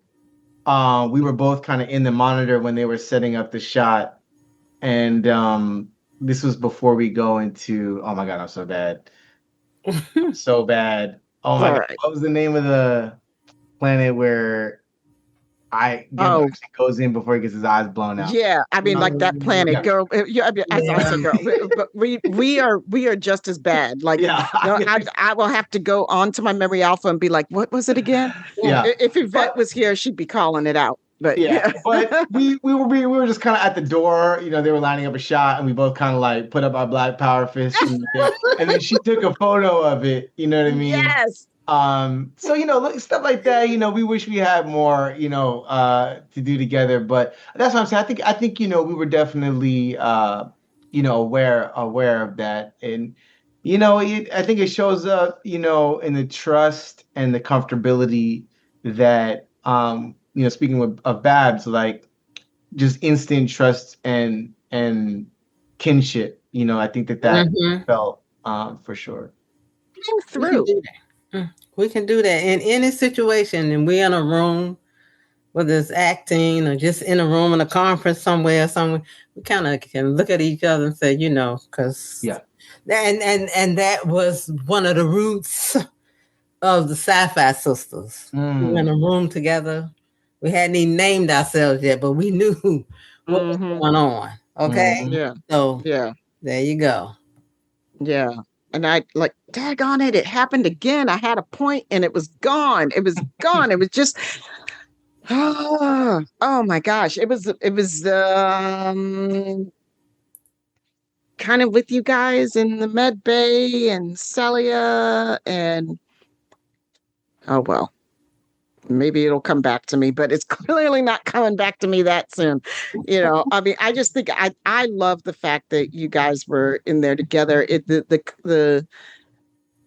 We were both kind of in the monitor when they were setting up the shot, and this was before we go into. Oh my God, I'm so bad. So bad. Oh my All God. right. What was the name of the planet where Gandalf Oh, actually goes in before he gets his eyes blown out? yeah. I mean, like that planet, Yeah. girl. Yeah, I mean, I Yeah. said, girl, but we are just as bad. Like, Yeah. I will have to go on to my memory alpha and be like, what was it again? Yeah. Yeah. If Yvette But was here, she'd be calling it out. But yeah, yeah. but we were just kind of at the door, they were lining up a shot and we both kind of like put up our Black Power fist and then she took a photo of it, you know what I mean? Yes. So look, stuff like that, we wish we had more, to do together, but that's what I'm saying. I think we were definitely aware of that. And I think it shows up, in the trust and the comfortability that speaking of Babs, like just instant trust and kinship, I think that Mhm. felt for sure. Came We can through. do that. We can do that in any situation, and we're in a room, whether it's acting or just in a room in a conference somewhere. We kind of can look at each other and say, because Yeah. and that was one of the roots of the SyFy sisters. We were in a Mm. room together. We hadn't even named ourselves yet, but we knew what was Hmm. going on. Okay, Mhm. Yeah. so Yeah. there you go. Yeah. And I, like, daggone it, it happened again. I had a point and it was gone. It was gone. It was just, oh my gosh. It was kind of with you guys in the med bay and Celia, and oh well, maybe it'll come back to me, but it's clearly not coming back to me that soon. I mean, I just think I love the fact that you guys were in there together. The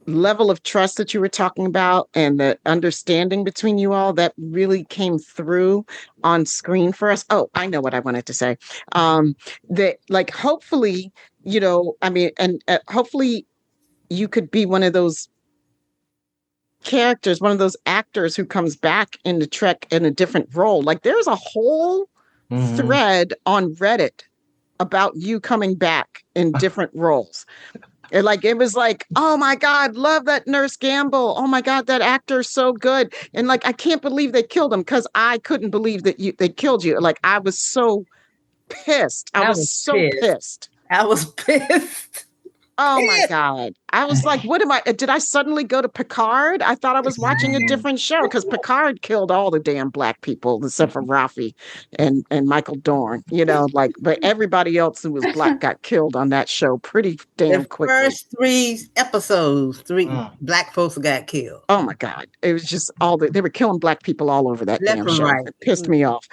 level of trust that you were talking about and the understanding between you all, that really came through on screen for us. Oh, I know what I wanted to say. That, like, hopefully, I mean, and hopefully you could be one of those characters, one of those actors who comes back into Trek in a different role. Like, there's a whole Mhm. thread on Reddit about you coming back in different roles. And, like, it was like, oh my God, love that Nurse Gamble. Oh my God, that actor's so good. And, like, I can't believe they killed him, because I couldn't believe that they killed you. Like, I was so pissed. I I was was so pissed. pissed. I was pissed. Oh my God. I was like, what am I? Did I suddenly go to Picard? I thought I was watching a different show, because Picard killed all the damn Black people except for Rafi and Michael Dorn, like, but everybody else who was Black got killed on that show pretty damn The quickly. first 3 episodes, 3 Mm. Black folks got killed. Oh my God. It was just they were killing Black people all over that Left damn and show. right. It pissed me off.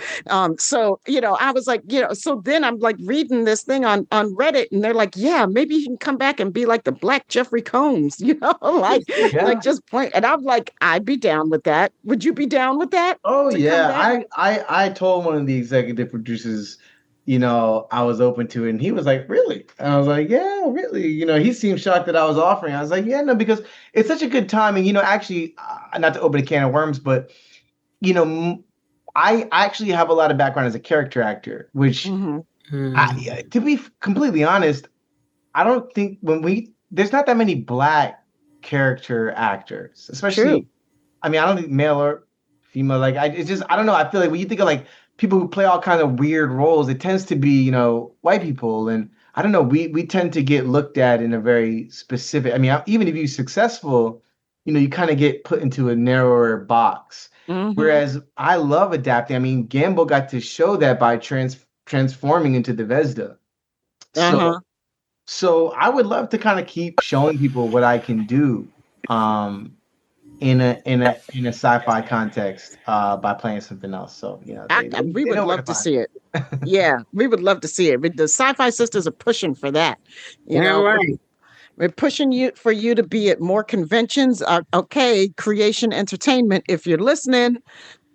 So, I was like, so then I'm like reading this thing on Reddit, and they're like, yeah, maybe you can come back and be like the Black Jeff Jeffrey Combs, Yeah. like just point. And I'm like, I'd be down with that. Would you be down with that Oh to come yeah, back? I told one of the executive producers, I was open to it, and he was like, "Really?" And I was like, "Yeah, really." He seemed shocked that I was offering. I was like, "Yeah, no, because it's such a good time." And actually, not to open a can of worms, but you know, m- I actually have a lot of background as a character actor, which, Hmm. to be completely honest, I don't think there's not that many black character actors, True. especially. I mean, I don't think male or female. Like, it's just, I don't know. I feel like when you think of like people who play all kinds of weird roles, it tends to be, white people. And I don't know, we tend to get looked at in a very specific. I mean, even if you're successful, you kind of get put into a narrower box. Hmm. Whereas I love adapting. I mean, Gamble got to show that by transforming into the Vesda. Uh-huh. So I would love to kind of keep showing people what I can do. In a sci-fi context by playing something else. So We they would know where to love to find see me. it. Yeah, we would love to see it. But the Sci-Fi Sisters are pushing for that. You Damn know, right. we're pushing you for you to be at more conventions. Okay, Creation Entertainment, if you're listening,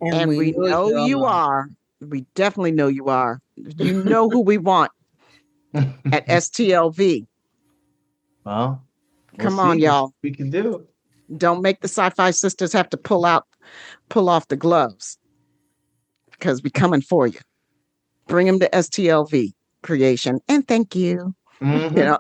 And and we we know know you you are. are, we definitely know you are. You know who we want at STLV. Well, we'll Come on, see what y'all. we can do. Don't make the Sci-Fi Sisters have to pull off the gloves because we coming for you. Bring them to STLV Creation, and thank you. You Hmm. know,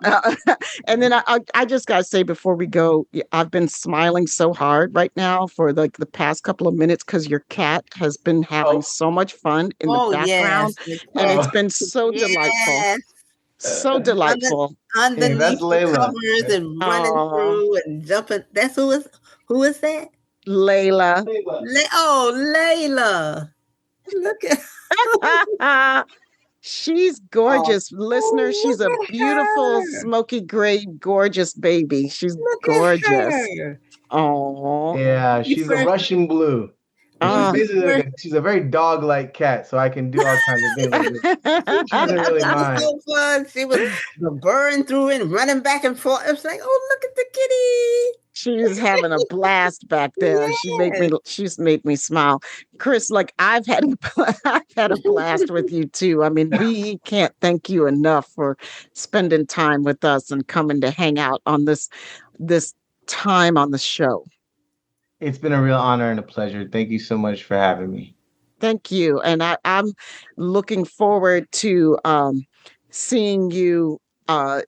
and then I just gotta say before we go, I've been smiling so hard right now for like the past couple of minutes because your cat has been having Oh, so much fun in the Oh background, yes, the and it's cat. oh, been so delightful, Yes. so Under, delightful. hey, that's underneath the Layla. covers and running Oh, through and jumping. That's who is that? Layla. Layla. Oh, Layla. Look at She's oh, gorgeous, listener. She's a look at beautiful, her. smoky gray, gorgeous baby. She's Look at gorgeous. her. Oh, Yeah, You she's a first Russian blue. And when she's oh. you basically first she's a very dog-like cat, so I can do all kinds of things with her. She doesn't really it was mind. so fun. She was burring through and running back and forth. It was like, oh, look at the kitty. She's having a blast back there. Yes. She's made me smile. Chris, like I've had a blast with you too. I mean, we can't thank you enough for spending time with us and coming to hang out on this time on the show. It's been a real honor and a pleasure. Thank you so much for having me. Thank you. And I'm looking forward to seeing you at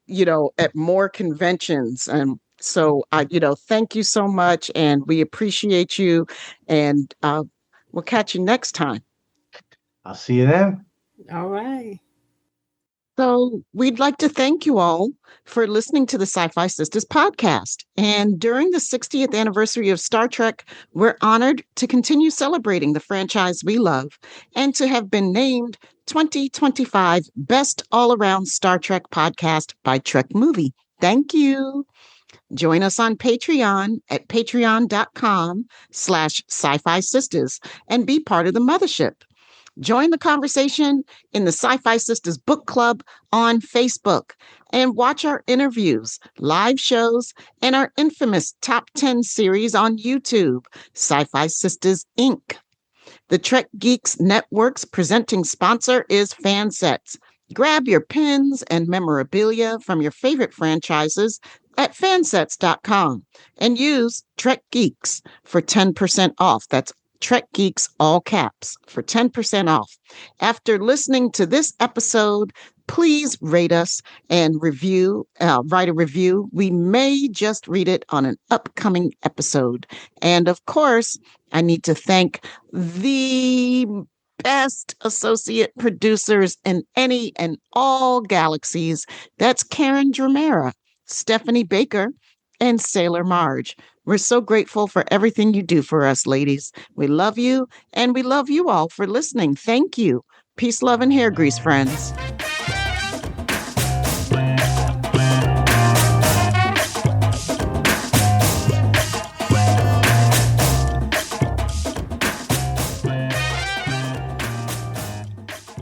more conventions. And so thank you so much and we appreciate you and we'll catch you next time. I'll see you then. All right. So we'd like to thank you all for listening to the Sci-Fi Sisters podcast. And during the 60th anniversary of Star Trek, we're honored to continue celebrating the franchise we love and to have been named 2025 Best All-Around Star Trek Podcast by TrekMovie. Thank you. Join us on Patreon at patreon.com/sci-fi sisters and be part of the mothership. Join the conversation in the Sci-Fi Sisters Book Club on Facebook and watch our interviews, live shows, and our infamous Top 10 series on YouTube, Sci-Fi Sisters Inc. The Trek Geeks Network's presenting sponsor is Fansets. Grab your pins and memorabilia from your favorite franchises at fansets.com and use Trek Geeks for 10% off. That's Trek Geeks, all caps, for 10% off. After listening to this episode, please rate us and write a review. We may just read it on an upcoming episode. And of course, I need to thank the best associate producers in any and all galaxies. That's Karen Dramera, Stephanie Baker, and Sailor Marge. We're so grateful for everything you do for us, ladies. We love you, and we love you all for listening. Thank you. Peace, love, and hair grease, friends.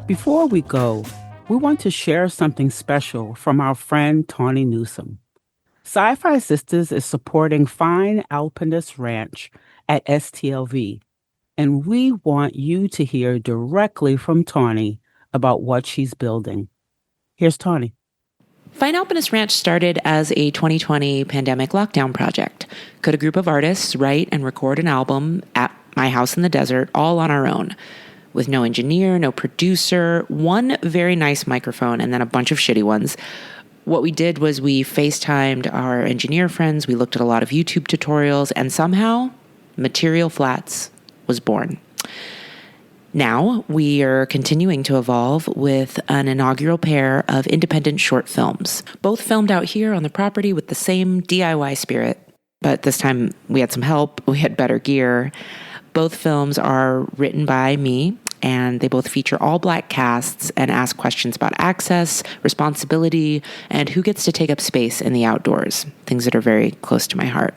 Before we go, we want to share something special from our friend Tawny Newsome. SyFy Sistas is supporting Fine Alpinist Ranch at STLV, and we want you to hear directly from Tawny about what she's building. Here's Tawny. Fine Alpinist Ranch started as a 2020 pandemic lockdown project. Could a group of artists write and record an album at my house in the desert all on our own, with no engineer, no producer, one very nice microphone, and then a bunch of shitty ones. What we did was we FaceTimed our engineer friends, we looked at a lot of YouTube tutorials, and somehow Material Flats was born. Now we are continuing to evolve with an inaugural pair of independent short films, both filmed out here on the property with the same DIY spirit. But this time we had some help, we had better gear. Both films are written by me, and they both feature all Black casts and ask questions about access, responsibility, and who gets to take up space in the outdoors, things that are very close to my heart.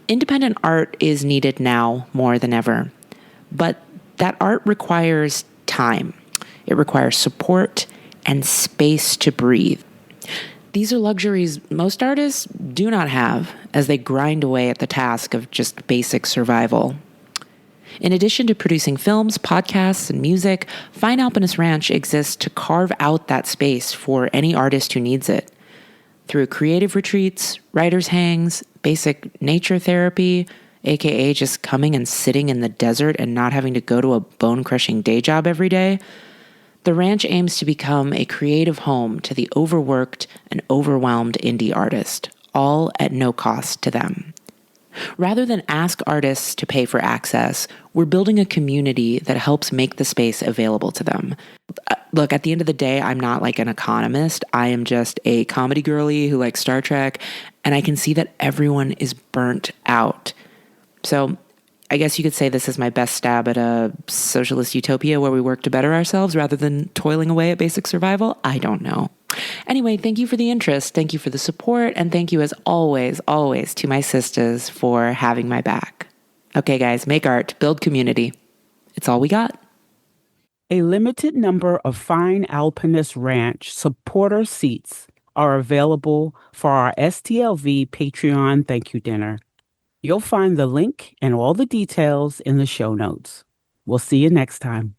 Independent art is needed now more than ever, but that art requires time. It requires support and space to breathe. These are luxuries most artists do not have as they grind away at the task of just basic survival. In addition to producing films, podcasts, and music, Fine Alpinist Ranch exists to carve out that space for any artist who needs it. Through creative retreats, writer's hangs, basic nature therapy, aka just coming and sitting in the desert and not having to go to a bone-crushing day job every day, the ranch aims to become a creative home to the overworked and overwhelmed indie artist, all at no cost to them. Rather than ask artists to pay for access, we're building a community that helps make the space available to them. Look, at the end of the day, I'm not like an economist. I am just a comedy girly who likes Star Trek, and I can see that everyone is burnt out. So I guess you could say this is my best stab at a socialist utopia where we work to better ourselves rather than toiling away at basic survival. I don't know. Anyway, thank you for the interest. Thank you for the support. And thank you as always to my sisters for having my back. Okay, guys, make art, build community. It's all we got. A limited number of Fine Alpinist Ranch supporter seats are available for our STLV Patreon thank you dinner. You'll find the link and all the details in the show notes. We'll see you next time.